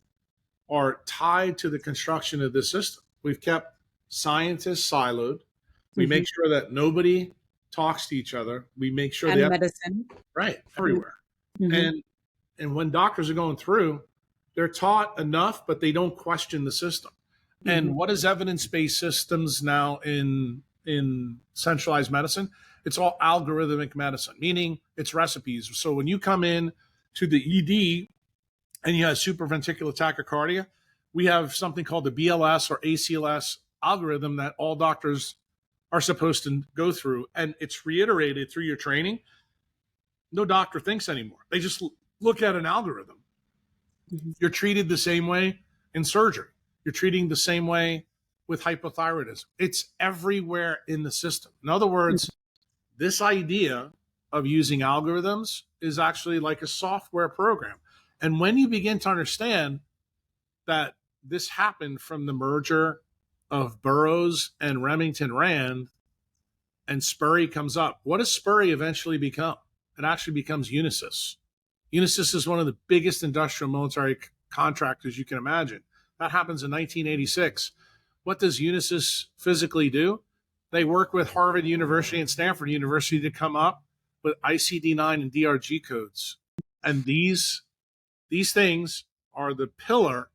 are tied to the construction of this system. We've kept scientists siloed. We make sure that nobody talks to each other. We make sure and medicine. Right, everywhere. And when doctors are going through, they're taught enough, but they don't question the system. And what is evidence-based systems now in centralized medicine? It's all algorithmic medicine, meaning it's recipes. So when you come in to the ED and you have supraventricular tachycardia, we have something called the BLS or ACLS algorithm that all doctors are supposed to go through. And it's reiterated through your training. No doctor thinks anymore. They just look at an algorithm. You're treated the same way in surgery. You're treating the same way with hypothyroidism. It's everywhere in the system. In other words, this idea of using algorithms is actually like a software program. And when you begin to understand that this happened from the merger of Burroughs and Remington Rand, and Sperry comes up, what does Sperry eventually become? It actually becomes Unisys. Unisys is one of the biggest industrial military contractors you can imagine. That happens in 1986. What does Unisys physically do? They work with Harvard University and Stanford University to come up with ICD-9 and DRG codes. And these things are the pillar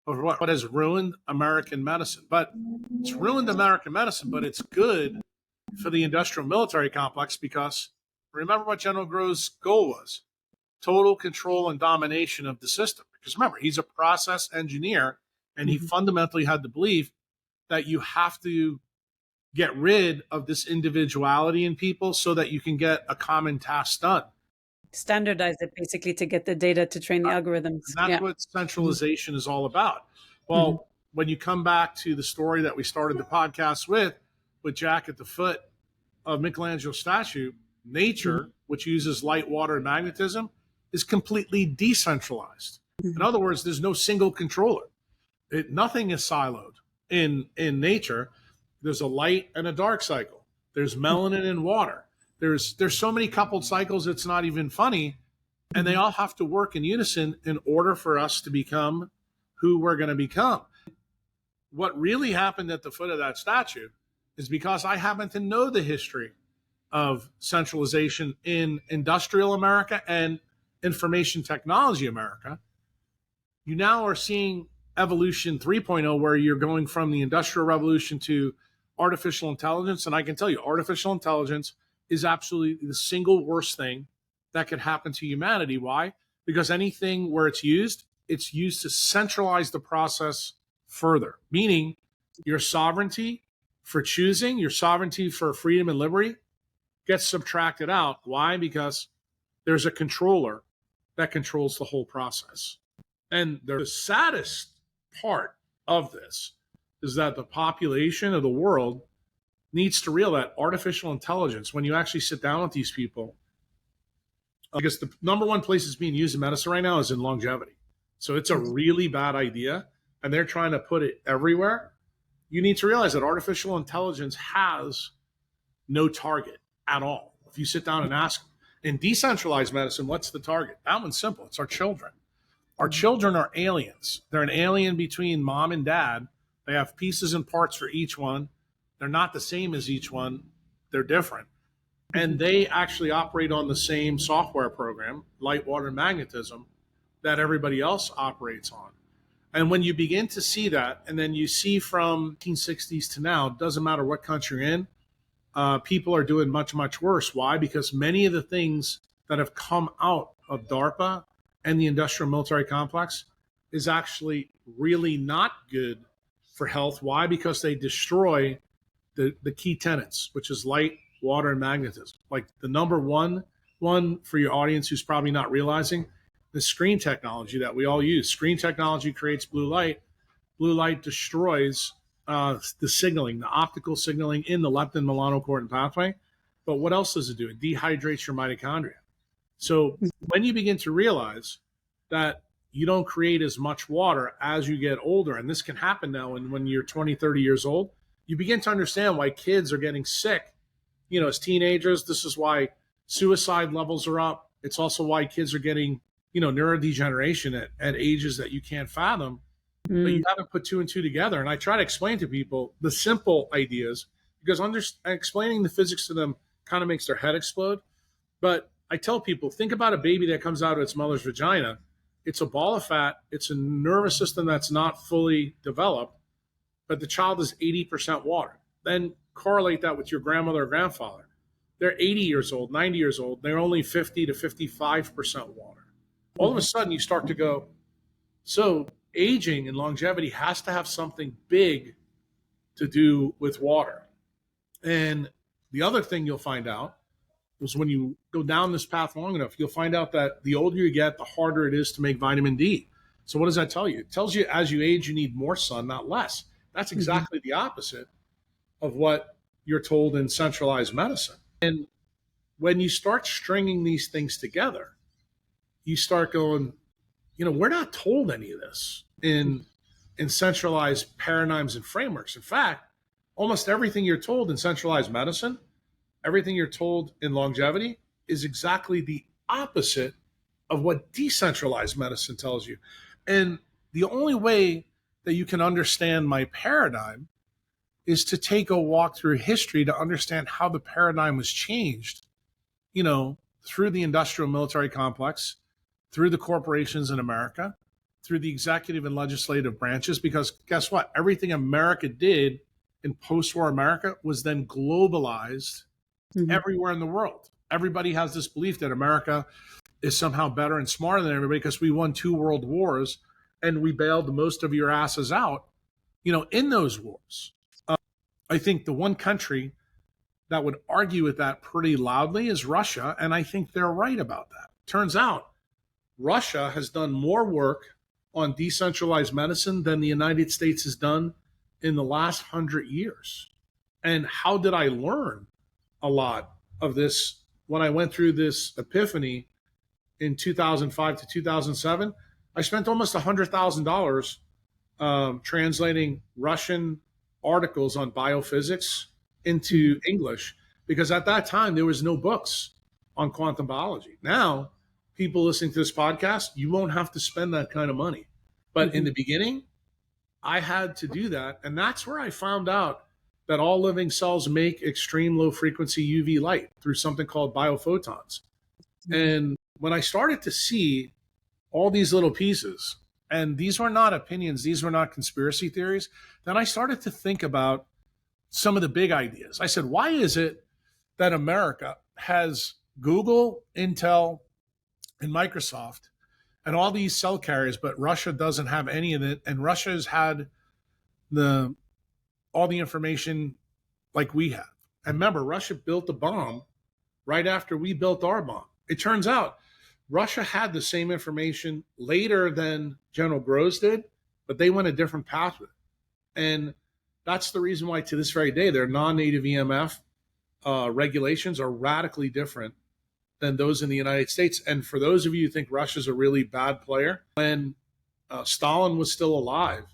of what has ruined American medicine. But it's ruined American medicine, but it's good for the industrial military complex because remember what General Kruse's goal was: total control and domination of the system. Because remember, he's a process engineer, and he fundamentally had the belief that you have to get rid of this individuality in people so that you can get a common task done. Standardize it basically to get the data to train the algorithms. And that's what centralization is all about. Well, when you come back to the story that we started the podcast with Jack at the foot of Michelangelo's statue, Nature, which uses light, water, and magnetism, is completely decentralized. In other words, there's no single controller. Nothing is siloed in nature. There's a light and a dark cycle. There's melanin and water. There's so many coupled cycles, it's not even funny. And they all have to work in unison in order for us to become who we're going to become. What really happened at the foot of that statue is because I happen to know the history of centralization in industrial America and information technology America. You now are seeing evolution 3.0, where you're going from the industrial revolution to artificial intelligence. And I can tell you, artificial intelligence is absolutely the single worst thing that could happen to humanity. Why? Because anything where it's used to centralize the process further, meaning your sovereignty for choosing, your sovereignty for freedom and liberty gets subtracted out. Why? Because there's a controller that controls the whole process. And the saddest part of this is that the population of the world needs to realize that artificial intelligence, when you actually sit down with these people, because the number one place it's being used in medicine right now is in longevity. So it's a really bad idea, and they're trying to put it everywhere. You need to realize that artificial intelligence has no target at all. If you sit down and ask, in decentralized medicine, what's the target? That one's simple. It's our children. Our children are aliens. They're an alien between mom and dad. They have pieces and parts for each one. They're not the same as each one. They're different. And they actually operate on the same software program, light, water, and magnetism, that everybody else operates on. And when you begin to see that, and then you see from 1960s to now, it doesn't matter what country you're in, people are doing much, much worse. Why? Because many of the things that have come out of DARPA and the industrial military complex is actually really not good for health. Why? Because they destroy the key tenets, which is light, water, and magnetism. Like the number one for your audience who's probably not realizing, the screen technology that we all use. Screen technology creates blue light. Blue light destroys the signaling, the optical signaling in the leptin melanocortin pathway. But what else does it do? It dehydrates your mitochondria. So when you begin to realize that you don't create as much water as you get older, and this can happen now when you're 20, 30 years old, you begin to understand why kids are getting sick, as teenagers. This is why suicide levels are up. It's also why kids are getting, neurodegeneration at ages that you can't fathom, but you haven't put two and two together. And I try to explain to people the simple ideas, because explaining the physics to them kind of makes their head explode. But I tell people, think about a baby that comes out of its mother's vagina. It's a ball of fat. It's a nervous system that's not fully developed, but the child is 80% water. Then correlate that with your grandmother or grandfather. They're 80 years old, 90 years old. They're only 50 to 55% water. All of a sudden you start to go, so aging and longevity has to have something big to do with water. And the other thing you'll find out is when you go down this path long enough, you'll find out that the older you get, the harder it is to make vitamin D. So what does that tell you? It tells you as you age, you need more sun, not less. That's exactly the opposite of what you're told in centralized medicine. And when you start stringing these things together, you start going, we're not told any of this in centralized paradigms and frameworks. In fact, almost everything you're told in centralized medicine, everything you're told in longevity is exactly the opposite of what decentralized medicine tells you. And the only way that you can understand my paradigm is to take a walk through history to understand how the paradigm was changed, through the industrial military complex, through the corporations in America, through the executive and legislative branches. Because guess what? Everything America did in post-war America was then globalized everywhere in the world. Everybody has this belief that America is somehow better and smarter than everybody because we won 2 world wars and we bailed most of your asses out, in those wars. I think the one country that would argue with that pretty loudly is Russia, and I think they're right about that. Turns out Russia has done more work on decentralized medicine than the United States has done in the last 100 years. And how did I learn a lot of this when I went through this epiphany in 2005 to 2007, I spent almost $100,000 translating Russian articles on biophysics into English, because at that time there was no books on quantum biology. Now, people listening to this podcast, you won't have to spend that kind of money. But in the beginning, I had to do that. And that's where I found out that all living cells make extreme low frequency UV light through something called biophotons. And when I started to see all these little pieces, and these were not opinions, these were not conspiracy theories, then I started to think about some of the big ideas. I said, why is it that America has Google, Intel, and Microsoft and all these cell carriers, but Russia doesn't have any of it, and Russia has had all the information like we have? And remember, Russia built a bomb right after we built our bomb. It turns out Russia had the same information later than General Kruse did, but they went a different path with it. And that's the reason why to this very day, their non-native EMF regulations are radically different than those in the United States. And for those of you who think Russia's a really bad player, when Stalin was still alive,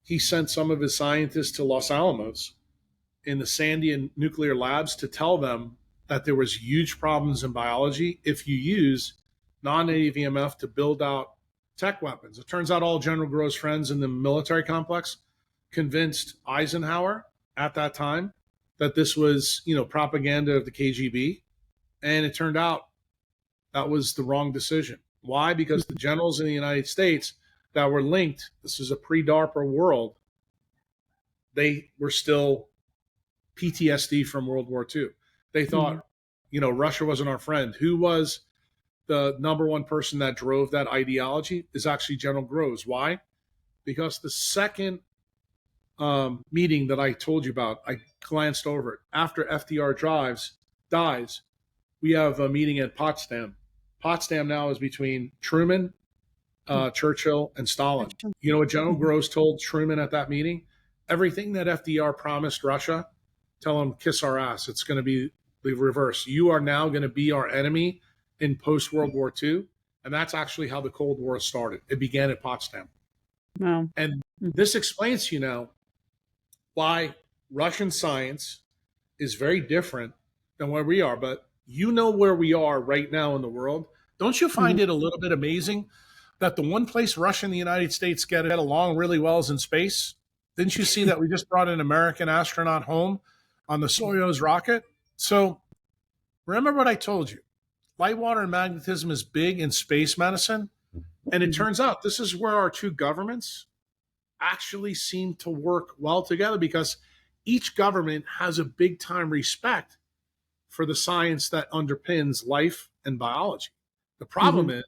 he sent some of his scientists to Los Alamos in the Sandian nuclear labs to tell them that there was huge problems in biology if you use non-native EMF to build out tech weapons. It turns out all General Kruse friends in the military complex convinced Eisenhower at that time that this was, propaganda of the KGB. And it turned out that was the wrong decision. Why? Because the generals in the United States that were linked, this is a pre-DARPA world, they were still PTSD from World War II. They thought, Russia wasn't our friend. Who was the number one person that drove that ideology is actually General Kruse. Why? Because the second meeting that I told you about, I glanced over it. After FDR dies, we have a meeting at Potsdam. Potsdam now is between Truman, Churchill, and Stalin. You know what General Kruse told Truman at that meeting? Everything that FDR promised Russia, tell him, kiss our ass. It's going to be the reverse. You are now going to be our enemy in post-World War II. And that's actually how the Cold War started. It began at Potsdam. Wow. And this explains to you now why Russian science is very different than where we are. But you know where we are right now in the world. Don't you find it a little bit amazing that the one place Russia and the United States get along really well is in space? Didn't you see that we just brought an American astronaut home on the Soyuz rocket? So remember what I told you. Light, water, and magnetism is big in space medicine. And it turns out this is where our two governments actually seem to work well together, because each government has a big time respect for the science that underpins life and biology. The problem is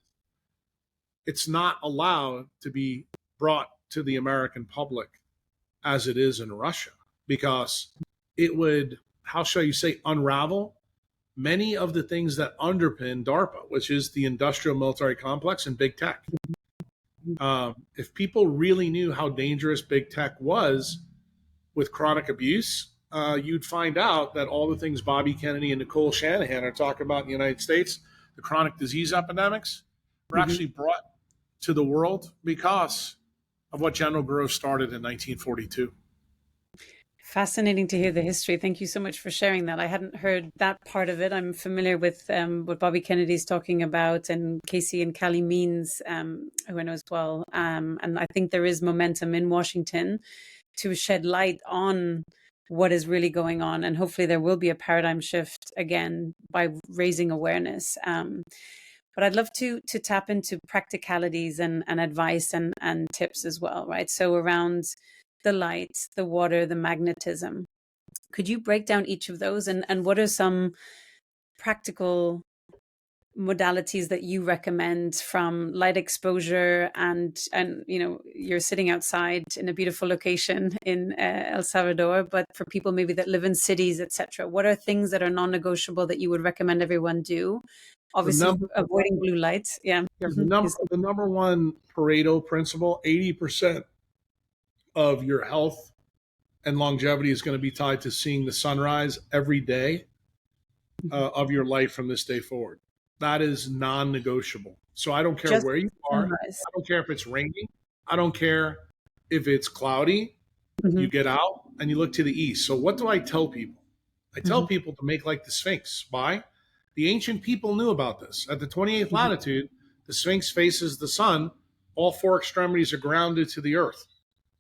it's not allowed to be brought to the American public as it is in Russia, because it would, how shall you say, unravel many of the things that underpin DARPA, which is the industrial military complex and big tech. If people really knew how dangerous big tech was with chronic abuse, you'd find out that all the things Bobby Kennedy and Nicole Shanahan are talking about in the United States, the chronic disease epidemics, were actually brought to the world because of what General Kruse started in 1942. Fascinating to hear the history. Thank you so much for sharing that. I hadn't heard that part of it. I'm familiar with what Bobby Kennedy's talking about, and Casey and Callie Means, who I know as well. And I think there is momentum in Washington to shed light on what is really going on. And hopefully there will be a paradigm shift again by raising awareness. But I'd love to tap into practicalities and advice and tips as well, right? So around the light, the water, the magnetism. Could you break down each of those, and what are some practical modalities that you recommend, from light exposure and you're sitting outside in a beautiful location in El Salvador, but for people maybe that live in cities, etc., what are things that are non-negotiable that you would recommend everyone do? Obviously, avoiding blue light. Yeah. The number one Pareto principle, 80% of your health and longevity is going to be tied to seeing the sunrise every day. of your life from this day forward. That is non-negotiable. So I don't care Just where you are. sunrise. I don't care if it's raining. I don't care if it's cloudy. Mm-hmm. You get out and you look to the east. So what do I tell people? I tell Mm-hmm. people to make like the Sphinx. Why? The ancient people knew about this. At the 28th Mm-hmm. latitude, the Sphinx faces the sun. All four extremities are grounded to the earth.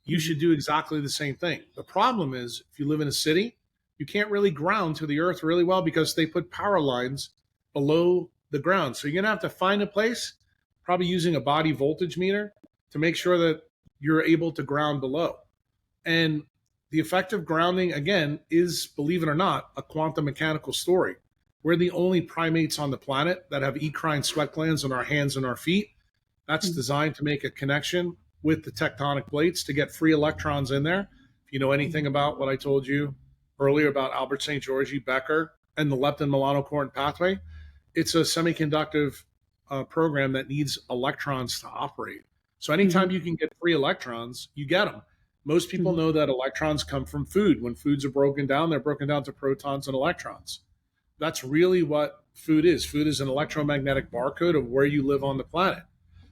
You should do exactly the same thing. The problem is, if you live in a city, you can't really ground to the earth really well because they put power lines below the ground. So you're going to have to find a place, probably using a body voltage meter, to make sure that you're able to ground below. And the effective grounding, again, is, believe it or not, a quantum mechanical story. We're the only primates on the planet that have eccrine sweat glands on our hands and our feet. That's designed to make a connection with the tectonic plates to get free electrons in there. If you know anything about what I told you earlier about Albert St. George, Becker, and the leptin melanocortin pathway, it's a semiconductive program that needs electrons to operate. So anytime you can get free electrons, you get them. Most people know that electrons come from food. When foods are broken down, they're broken down to protons and electrons. That's really what food is. Food is an electromagnetic barcode of where you live on the planet.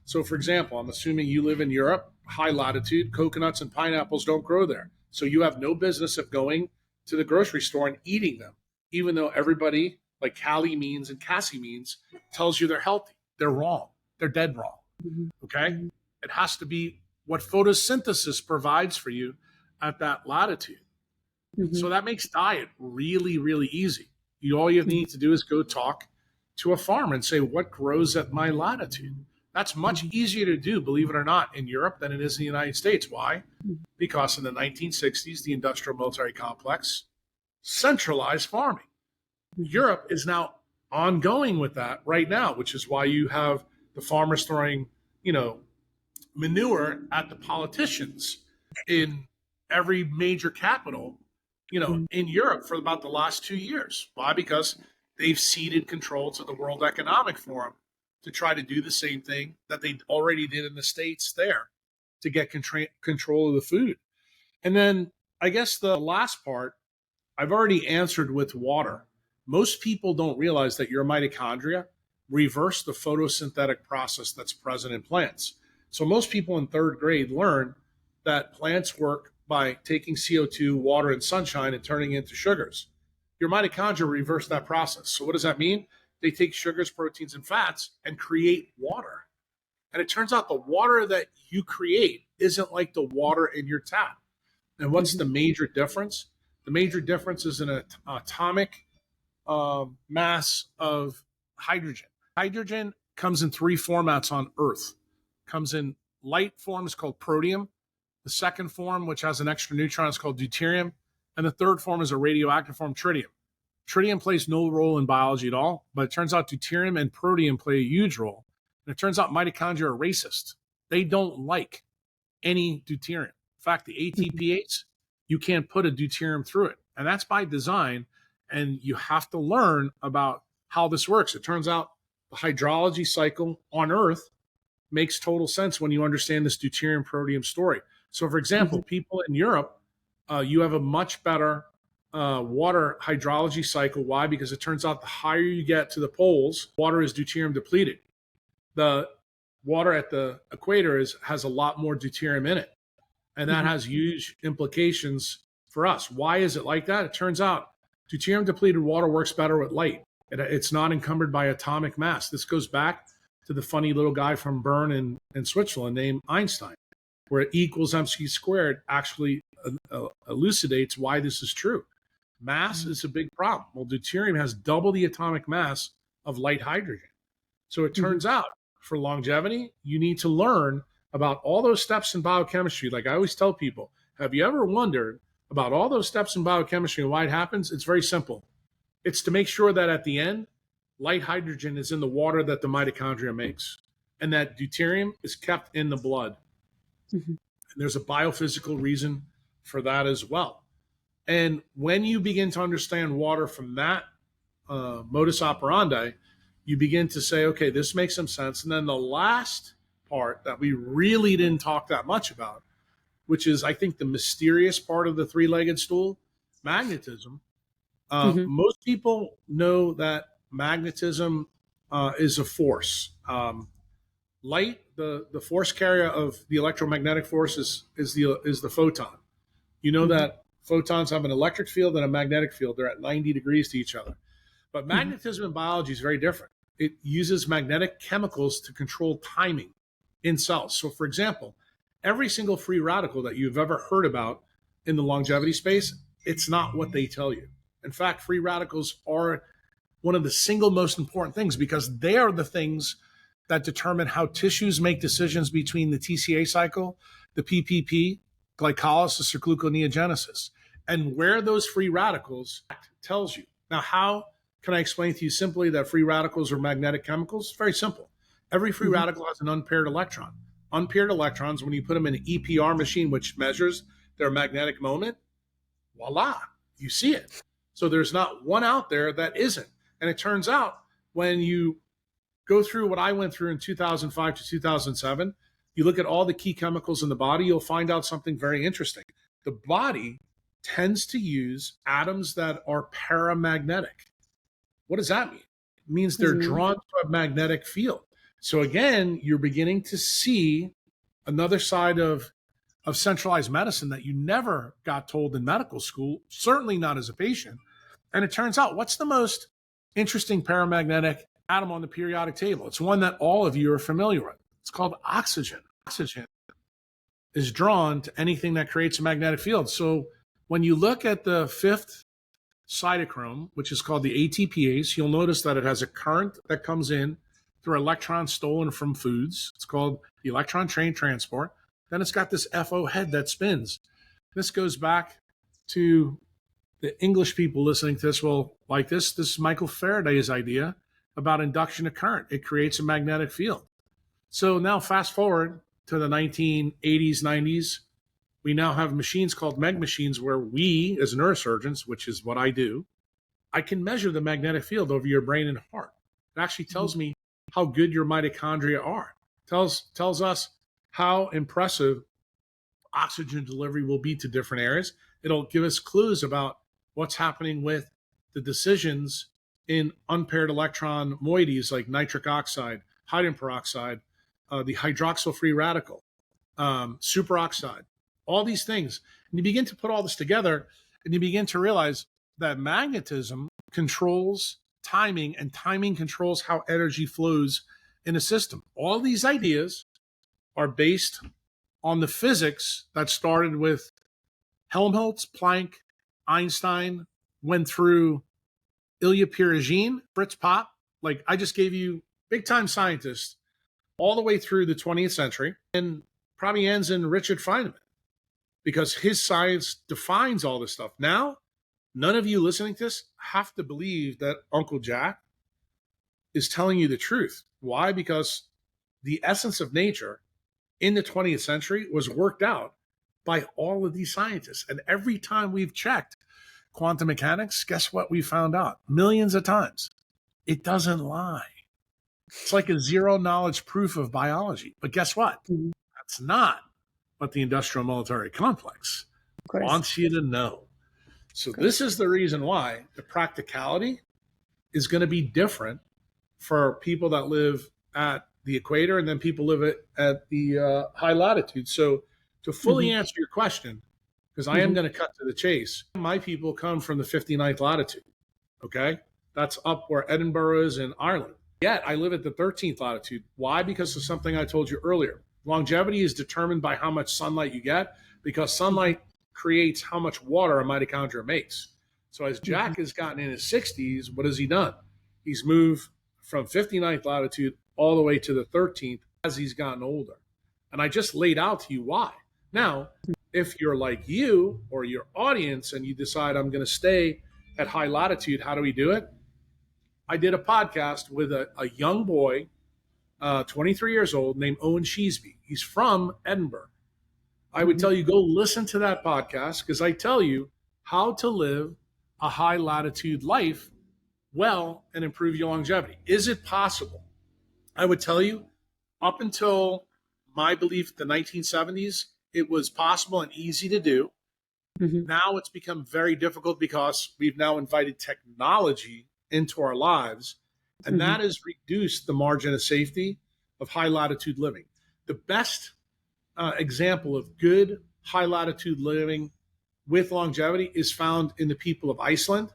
So, for example, I'm assuming you live in Europe, high latitude, coconuts and pineapples don't grow there. So you have no business of going to the grocery store and eating them, even though everybody, like Cali means and Cassie means, tells you they're healthy. They're wrong. They're dead wrong. Okay? It has to be what photosynthesis provides for you at that latitude. So that makes diet really, really easy. All you need to do is go talk to a farmer and say, what grows at my latitude? That's much easier to do, believe it or not, in Europe than it is in the United States. Why? Because in the 1960s, the industrial military complex centralized farming. Europe is now ongoing with that right now, which is why you have the farmers throwing, manure at the politicians in every major capital, in Europe for about the last 2 years. Why? Because they've ceded control to the World Economic Forum to try to do the same thing that they already did in the States there to get control of the food. And then I guess the last part, I've already answered with water. Most people don't realize that your mitochondria reverse the photosynthetic process that's present in plants. So most people in third grade learn that plants work by taking CO2, water, and sunshine and turning it into sugars. Your mitochondria reverse that process. So what does that mean? They take sugars, proteins, and fats and create water. And it turns out the water that you create isn't like the water in your tap. And what's the major difference? The major difference is an atomic mass of hydrogen. Hydrogen comes in three formats on Earth. Comes in light forms called protium. The second form, which has an extra neutron, is called deuterium. And the third form is a radioactive form, tritium. Tritium plays no role in biology at all, but it turns out deuterium and protium play a huge role. And it turns out mitochondria are racist. They don't like any deuterium. In fact, the ATPase, you can't put a deuterium through it. And that's by design. And you have to learn about how this works. It turns out the hydrology cycle on Earth makes total sense when you understand this deuterium protium story. So, for example, people in Europe, you have a much better water hydrology cycle. Why? Because it turns out the higher you get to the poles, water is deuterium depleted. The water at the equator has a lot more deuterium in it. And that has huge implications for us. Why is it like that? It turns out deuterium depleted water works better with light. It's not encumbered by atomic mass. This goes back to the funny little guy from Bern in Switzerland named Einstein, where E equals mc squared actually elucidates why this is true. Mass is a big problem. Well, deuterium has double the atomic mass of light hydrogen. So it turns out for longevity, you need to learn about all those steps in biochemistry. Like I always tell people, have you ever wondered about all those steps in biochemistry and why it happens? It's very simple. It's to make sure that at the end, light hydrogen is in the water that the mitochondria makes, and that deuterium is kept in the blood. And there's a biophysical reason for that as well. And when you begin to understand water from that modus operandi, you begin to say, okay, this makes some sense. And then the last part that we really didn't talk that much about, which is, I think, the mysterious part of the three-legged stool, magnetism. Mm-hmm. Most people know that magnetism is a force. Light, the force carrier of the electromagnetic force is the photon. You know Mm-hmm. that photons have an electric field and a magnetic field. They're at 90 degrees to each other. But Mm-hmm. magnetism in biology is very different. It uses magnetic chemicals to control timing in cells. So, for example, every single free radical that you've ever heard about in the longevity space, it's not what they tell you. In fact, free radicals are one of the single most important things because they are the things that determine how tissues make decisions between the TCA cycle, the PPP, glycolysis, or gluconeogenesis, and where those free radicals tells you. Now, how can I explain to you simply that free radicals are magnetic chemicals? Very simple. Every free Mm-hmm. radical has an unpaired electron. Unpaired electrons, when you put them in an EPR machine, which measures their magnetic moment, voila, you see it. So there's not one out there that isn't. And it turns out when you go through what I went through in 2005 to 2007, you look at all the key chemicals in the body, you'll find out something very interesting. The body tends to use atoms that are paramagnetic. What does that mean? It means they're Mm-hmm. drawn to a magnetic field. So again, you're beginning to see another side of centralized medicine that you never got told in medical school, certainly not as a patient. And it turns out, what's the most interesting paramagnetic atom on the periodic table? It's one that all of you are familiar with. It's called oxygen. Oxygen is drawn to anything that creates a magnetic field. So when you look at the fifth cytochrome, which is called the ATPase, you'll notice that it has a current that comes in through electrons stolen from foods. It's called the electron train transport. Then it's got this FO head that spins. This goes back to the English people listening to this will like this. This is Michael Faraday's idea about induction of current. It creates a magnetic field. So now fast forward to the 1980s, 90s, we now have machines called meg machines where we, as neurosurgeons, which is what I do, I can measure the magnetic field over your brain and heart. It actually tells me how good your mitochondria are. Tells us how impressive oxygen delivery will be to different areas. It'll give us clues about what's happening with the decisions in unpaired electron moieties like nitric oxide, hydrogen peroxide, the hydroxyl free radical, superoxide, all these things. And you begin to put all this together and you begin to realize that magnetism controls timing and timing controls how energy flows in a system. All these ideas are based on the physics that started with Helmholtz, Planck, Einstein, went through Ilya Prigogine, Fritz Pop. Like I just gave you big time scientists all the way through the 20th century and probably ends in Richard Feynman because his science defines all this stuff. Now, none of you listening to this have to believe that Uncle Jack is telling you the truth. Why? Because the essence of nature in the 20th century was worked out by all of these scientists. And every time we've checked quantum mechanics, guess what we found out? Millions of times. It doesn't lie. It's like a zero knowledge proof of biology. But guess what? Mm-hmm. That's not what the industrial military complex wants you to know. So this is the reason why the practicality is going to be different for people that live at the equator and then people live at the high latitude. So to fully answer your question, because I am going to cut to the chase, my people come from the 59th latitude. Okay. That's up where Edinburgh is in Ireland. Yet I live at the 13th latitude. Why? Because of something I told you earlier. Longevity is determined by how much sunlight you get because sunlight creates how much water a mitochondria makes. So as Jack has gotten in his 60s, what has he done? He's moved from 59th latitude all the way to the 13th as he's gotten older. And I just laid out to you why. Now, if you're like you or your audience and you decide I'm going to stay at high latitude, how do we do it? I did a podcast with a young boy, 23 years old, named Owen Sheesby. He's from Edinburgh. I would tell you, go listen to that podcast because I tell you how to live a high latitude life well and improve your longevity. Is it possible? I would tell you, up until my belief, the 1970s, it was possible and easy to do. Mm-hmm. Now it's become very difficult because we've now invited technology into our lives, and Mm-hmm. that has reduced the margin of safety of high latitude living. The best example of good high latitude living with longevity is found in the people of Iceland,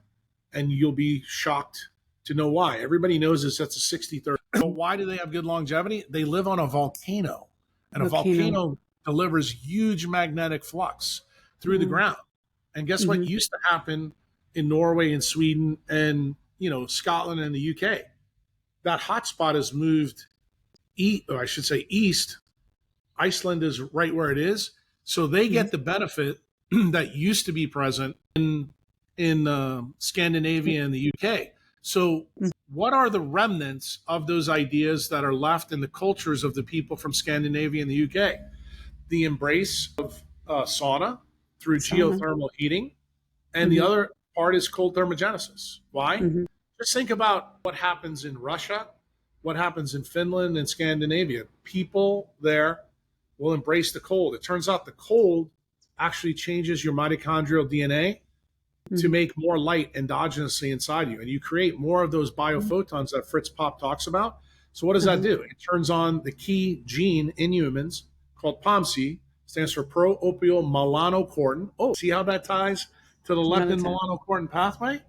and you'll be shocked to know why. Everybody knows this, that's a 60/30. But why do they have good longevity? They live on a volcano, and a Volcano. volcano delivers huge magnetic flux through the Mm-hmm. ground. And guess what used to happen in Norway and Sweden and Scotland and the UK? That hotspot has moved east. Iceland is right where it is, so they get the benefit that used to be present in Scandinavia and the UK. So, what are the remnants of those ideas that are left in the cultures of the people from Scandinavia and the UK? The embrace of sauna through Sauna. geothermal heating, and the other part is cold thermogenesis. Why? Mm-hmm. Just think about what happens in Russia, what happens in Finland and Scandinavia. People there will embrace the cold. It turns out the cold actually changes your mitochondrial DNA to make more light endogenously inside you, and you create more of those biophotons that Fritz Pop talks about. So what does that do? It turns on the key gene in humans called POMC, stands for pro-opiomelanocortin. Oh, see how that ties to the leptin melanocortin pathway?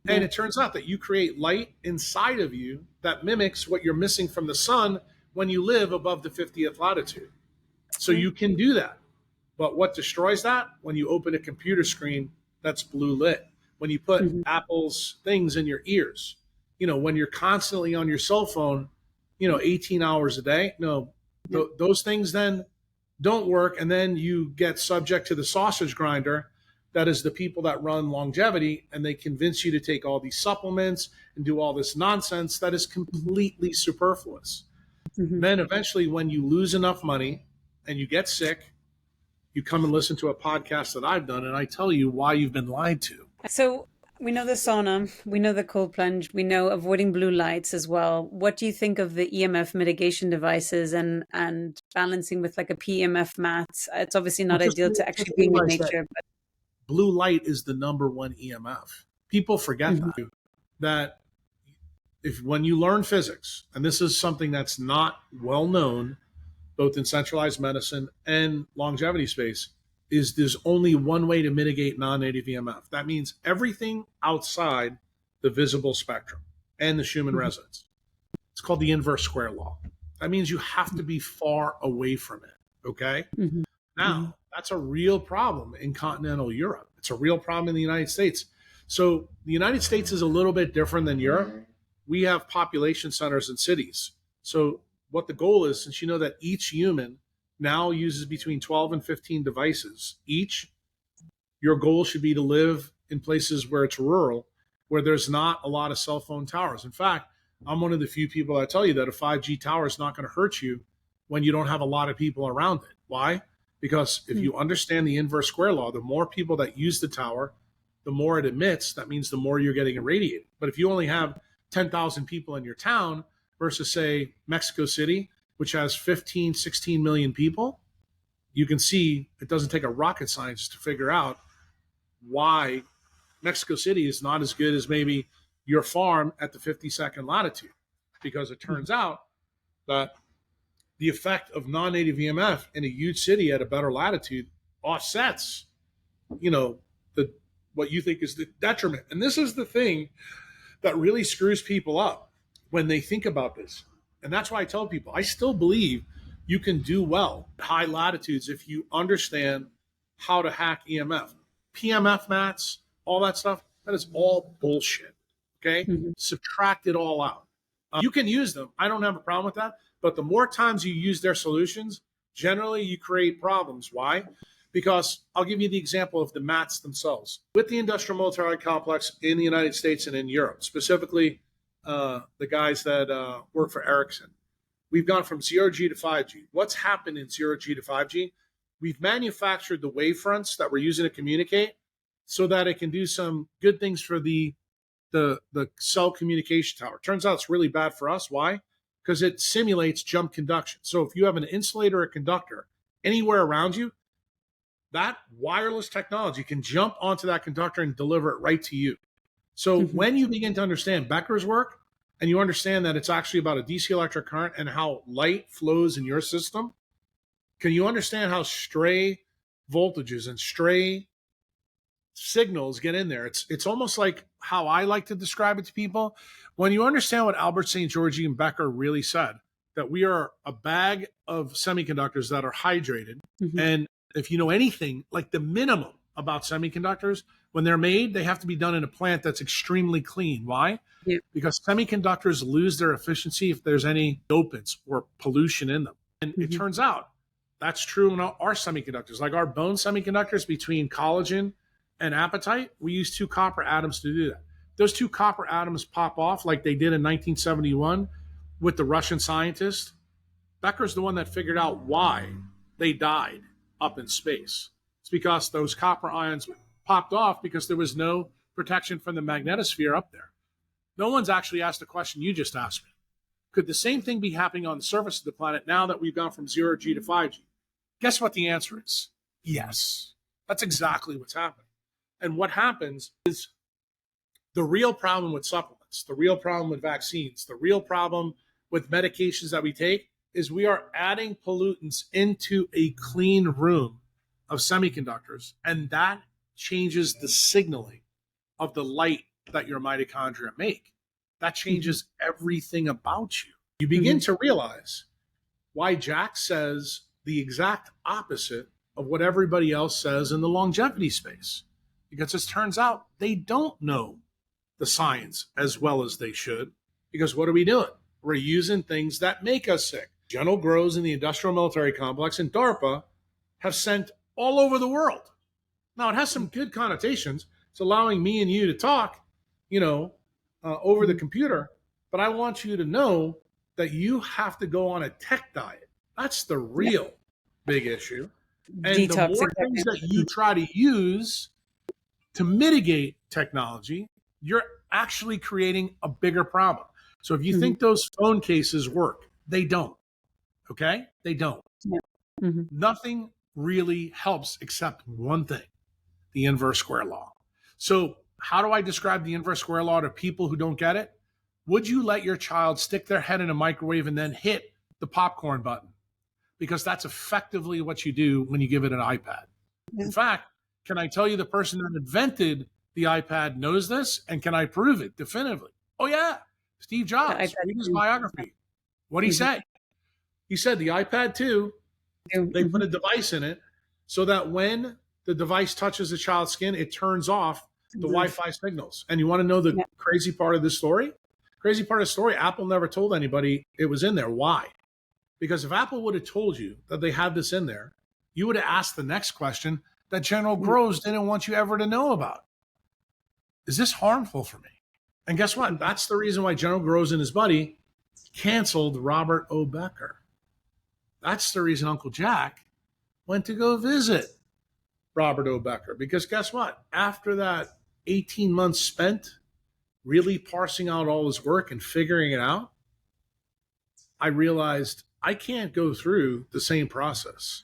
And it turns out that you create light inside of you that mimics what you're missing from the sun when you live above the 50th latitude. So you can do that. But what destroys that? When you open a computer screen that's blue lit, when you put Apple's things in your ears, when you're constantly on your cell phone, 18 hours a day. No, those things then don't work. And then you get subject to the sausage grinder. That is the people that run longevity, and they convince you to take all these supplements and do all this nonsense that is completely superfluous. Then eventually, when you lose enough money and you get sick, you come and listen to a podcast that I've done, and I tell you why you've been lied to. So we know the sauna, we know the cold plunge, we know avoiding blue lights as well. What do you think of the EMF mitigation devices and balancing with like a PEMF mat? It's obviously not ideal to actually being in nature, but blue light is the number one EMF. People forget that when you learn physics, and this is something that's not well known, both in centralized medicine and longevity space, is there's only one way to mitigate non-native EMF. That means everything outside the visible spectrum and the Schumann resonance. It's called the inverse square law. That means you have to be far away from it, okay? Now, that's a real problem in continental Europe. It's a real problem in the United States. So the United States is a little bit different than Europe. We have population centers in cities. So what the goal is, since you know that each human now uses between 12 and 15 devices each, your goal should be to live in places where it's rural, where there's not a lot of cell phone towers. In fact, I'm one of the few people that tell you that a 5G tower is not going to hurt you when you don't have a lot of people around it. Why? Because if you understand the inverse square law, the more people that use the tower, the more it emits. That means the more you're getting irradiated. But if you only have 10,000 people in your town versus, say, Mexico City, which has 15, 16 million people, you can see it doesn't take a rocket scientist to figure out why Mexico City is not as good as maybe your farm at the 52nd latitude. Because it turns out that the effect of non-native EMF in a huge city at a better latitude offsets, what you think is the detriment. And this is the thing that really screws people up when they think about this. And that's why I tell people, I still believe you can do well at high latitudes if you understand how to hack EMF. PMF mats, all that stuff, that is all bullshit. Okay? Subtract it all out. You can use them. I don't have a problem with that. But the more times you use their solutions, generally you create problems. Why? Because I'll give you the example of the mats themselves. With the industrial military complex in the United States and in Europe, specifically the guys that work for Ericsson, we've gone from 0G to 5G. What's happened in 0G to 5G? We've manufactured the wavefronts that we're using to communicate so that it can do some good things for the cell communication tower. Turns out it's really bad for us. Why? Because it simulates jump conduction. So if you have an insulator or a conductor anywhere around you, that wireless technology can jump onto that conductor and deliver it right to you. So when you begin to understand Becker's work and you understand that it's actually about a DC electric current and how light flows in your system, can you understand how stray voltages and stray signals get in there? It's almost like how I like to describe it to people. When you understand what Albert St. George and Becker really said, that we are a bag of semiconductors that are hydrated. And if you know anything, like the minimum about semiconductors, when they're made, they have to be done in a plant that's extremely clean. Why? Yeah. Because semiconductors lose their efficiency if there's any dopants or pollution in them. And it turns out that's true in our semiconductors. Like our bone semiconductors between collagen and apatite, we use 2 copper atoms to do that. Those 2 copper atoms pop off like they did in 1971 with the Russian scientist. Becker's the one that figured out why they died up in space. It's because those copper ions popped off because there was no protection from the magnetosphere up there. No one's actually asked the question you just asked me. Could the same thing be happening on the surface of the planet now that we've gone from 0G to 5G? Guess what the answer is? Yes. That's exactly what's happening. And what happens is the real problem with supplements, the real problem with vaccines, the real problem with medications that we take is we are adding pollutants into a clean room of semiconductors, and that changes the signaling of the light that your mitochondria make. That changes everything about you. You begin to realize why Jack says the exact opposite of what everybody else says in the longevity space. Because it turns out they don't know the science as well as they should. Because what are we doing? We're using things that make us sick. General Groves in the industrial military complex and DARPA have sent all over the world. Now, it has some good connotations. It's allowing me and you to talk, over the computer. But I want you to know that you have to go on a tech diet. That's the real big issue. And the more things that you try to use to mitigate technology, you're actually creating a bigger problem. So if you think those phone cases work, they don't. Okay? They don't. Nothing really helps except one thing, the inverse square law. So how do I describe the inverse square law to people who don't get it? Would you let your child stick their head in a microwave and then hit the popcorn button? Because that's effectively what you do when you give it an iPad. In fact, can I tell you the person that invented the iPad knows this? And can I prove it definitively? Oh, yeah. Steve Jobs. Read his biography. What did he say? He said the iPad 2, they put a device in it so that when the device touches the child's skin, it turns off the Wi-Fi signals. And you want to know the crazy part of this story? Crazy part of the story, Apple never told anybody it was in there. Why? Because if Apple would have told you that they had this in there, you would have asked the next question that General Groves didn't want you ever to know about. Is this harmful for me? And guess what? That's the reason why General Groves and his buddy canceled Robert O. Becker. That's the reason Uncle Jack went to go visit Robert O. Becker. Because guess what? After that 18 months spent really parsing out all his work and figuring it out, I realized I can't go through the same process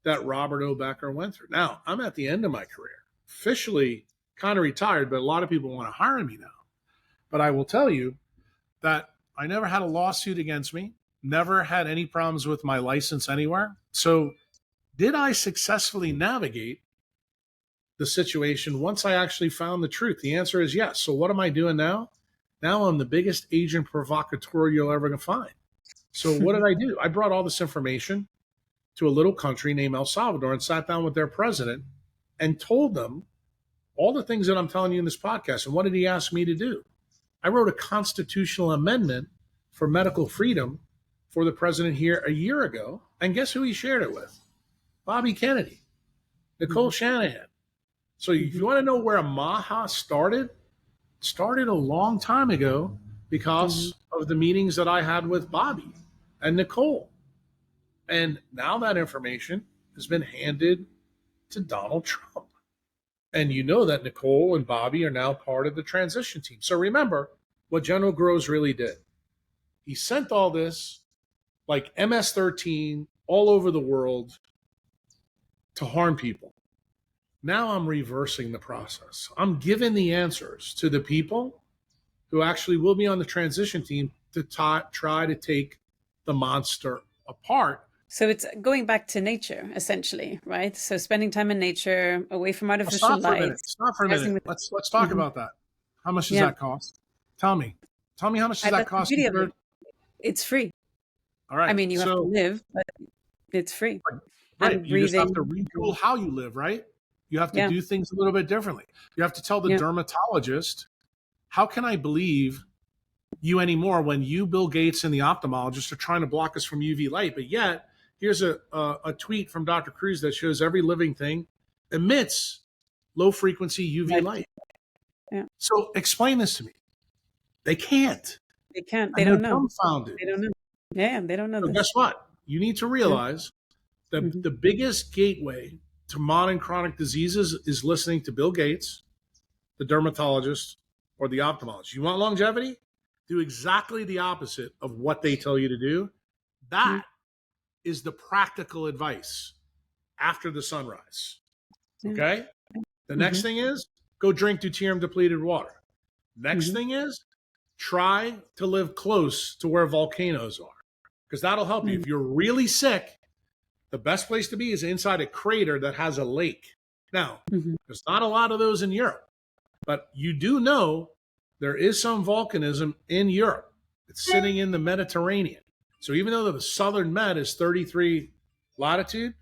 that Robert O. Becker went through. Now, I'm at the end of my career, officially kind of retired, but a lot of people want to hire me now. But I will tell you that I never had a lawsuit against me, never had any problems with my license anywhere. So did I successfully navigate the situation once I actually found the truth? The answer is yes. So what am I doing now? Now I'm the biggest agent provocateur you'll ever find. So what did I do? I brought all this information to a little country named El Salvador and sat down with their president and told them all the things that I'm telling you in this podcast. And what did he ask me to do? I wrote a constitutional amendment for medical freedom for the president here a year ago. And guess who he shared it with? Bobby Kennedy, Nicole Shanahan. So if you want to know where a Maha started, it started a long time ago because of the meetings that I had with Bobby and Nicole. And now that information has been handed to Donald Trump. And you know that Nicole and Bobby are now part of the transition team. So remember what General Groves really did. He sent all this like MS-13 all over the world to harm people. Now I'm reversing the process. I'm giving the answers to the people who actually will be on the transition team to try to take the monster apart. So it's going back to nature, essentially, right? So spending time in nature, away from Now artificial stop for a minute. lights, Stop for a rising minute. with. Let's talk Mhm. about that. How much does Yeah, that cost? Tell me. Tell me how much does that that's the cost beauty of it. compared? It's free. All I right. mean, you have to So live, but it's free. right, And you just have to breathing. retool how you live, right? You have to Yeah, do things a little bit differently. You have to tell the yeah. dermatologist, how can I believe you anymore when you, Bill Gates, and the ophthalmologist are trying to block us from UV light? But yet, here's a tweet from Dr. Kruse that shows every living thing emits low frequency UV Right. light. Yeah. So explain this to me. They can't, They can't. They and they're don't know. dumbfounded. They don't know. Yeah, they don't know So guess this. what? You need to Yeah. realize that Hmm. the biggest gateway to modern chronic diseases is listening to Bill Gates, the dermatologist, or the ophthalmologist. You want longevity? Do exactly the opposite of what they tell you to do. Yeah. That is the practical advice after the sunrise. Yeah. Okay? The next Hmm. thing is go drink deuterium depleted water. Next Hmm. thing is try to live close to where volcanoes are because that'll help you. Hmm. If you're really sick, the best place to be is inside a crater that has a lake. Now, Hmm. there's not a lot of those in Europe, but you do know there is some volcanism in Europe. It's sitting in the Mediterranean. So even though the southern Med is 33 latitude,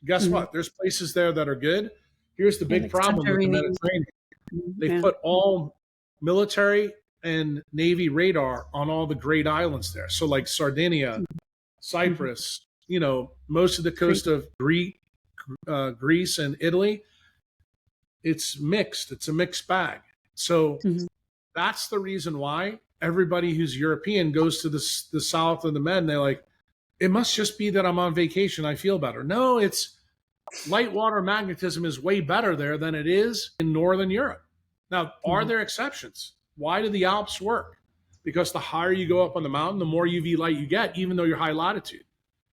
guess Hmm. what? There's places there that are good. Here's the Yeah, big like problem with the Santorini. Mediterranean. They've Yeah. put all military and Navy radar on all the great islands there. So like Sardinia, Hmm. Cyprus, most of the Crete. coast of Greece and Italy, it's mixed. It's a mixed bag. So Hmm. that's the reason why everybody who's European goes to the south of the Med and they're like, it must just be that I'm on vacation. I feel better. No, it's light water magnetism is way better there than it is in Northern Europe. Now, are Hmm. there exceptions? Why do the Alps work? Because the higher you go up on the mountain, the more UV light you get, even though you're high latitude.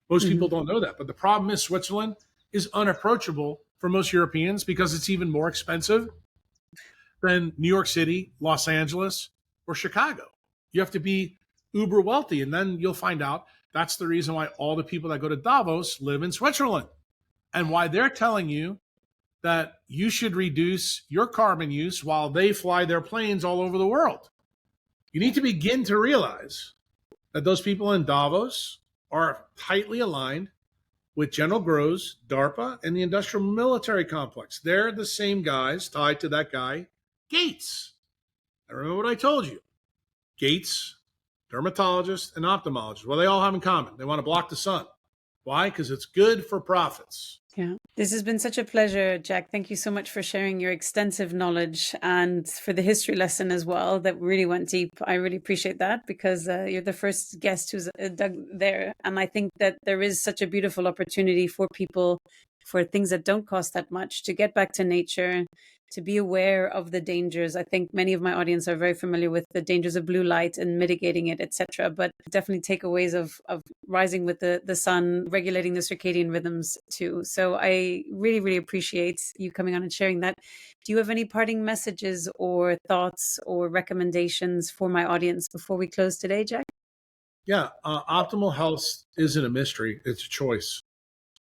Most Hmm. people don't know that. But the problem is Switzerland is unapproachable for most Europeans because it's even more expensive than New York City, Los Angeles, or Chicago. You have to be uber wealthy. And then you'll find out that's the reason why all the people that go to Davos live in Switzerland and why they're telling you that you should reduce your carbon use while they fly their planes all over the world. You need to begin to realize that those people in Davos are tightly aligned with General Groves, DARPA, and the industrial military complex. They're the same guys tied to that guy, Gates. I remember what I told you. Gates, dermatologist, and ophthalmologist. Well, they all have in common. They want to block the sun. Why? Because it's good for profits. Yeah. This has been such a pleasure, Jack. Thank you so much for sharing your extensive knowledge and for the history lesson as well that really went deep. I really appreciate that because you're the first guest who's dug there. And I think that there is such a beautiful opportunity for people for things that don't cost that much to get back to nature, to be aware of the dangers. I think many of my audience are very familiar with the dangers of blue light and mitigating it, etc. But definitely takeaways of rising with the sun, regulating the circadian rhythms too. So I really, really appreciate you coming on and sharing that. Do you have any parting messages or thoughts or recommendations for my audience before we close today, Jack? Yeah, optimal health isn't a mystery, it's a choice.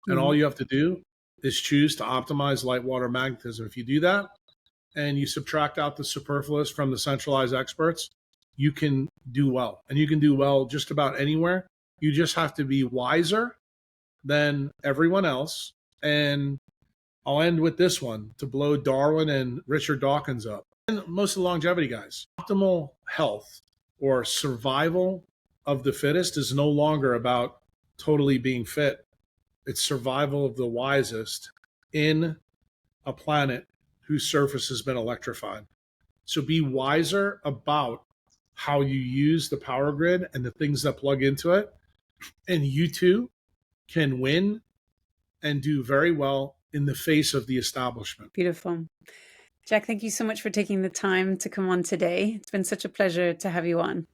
And Mm-hmm. all you have to do is choose to optimize light water magnetism. If you do that and you subtract out the superfluous from the centralized experts, you can do well. And you can do well just about anywhere. You just have to be wiser than everyone else. And I'll end with this one to blow Darwin and Richard Dawkins up. And most of the longevity guys, optimal health or survival of the fittest is no longer about totally being fit. It's survival of the wisest in a planet whose surface has been electrified. So be wiser about how you use the power grid and the things that plug into it. And you too can win and do very well in the face of the establishment. Beautiful. Jack, thank you so much for taking the time to come on today. It's been such a pleasure to have you on.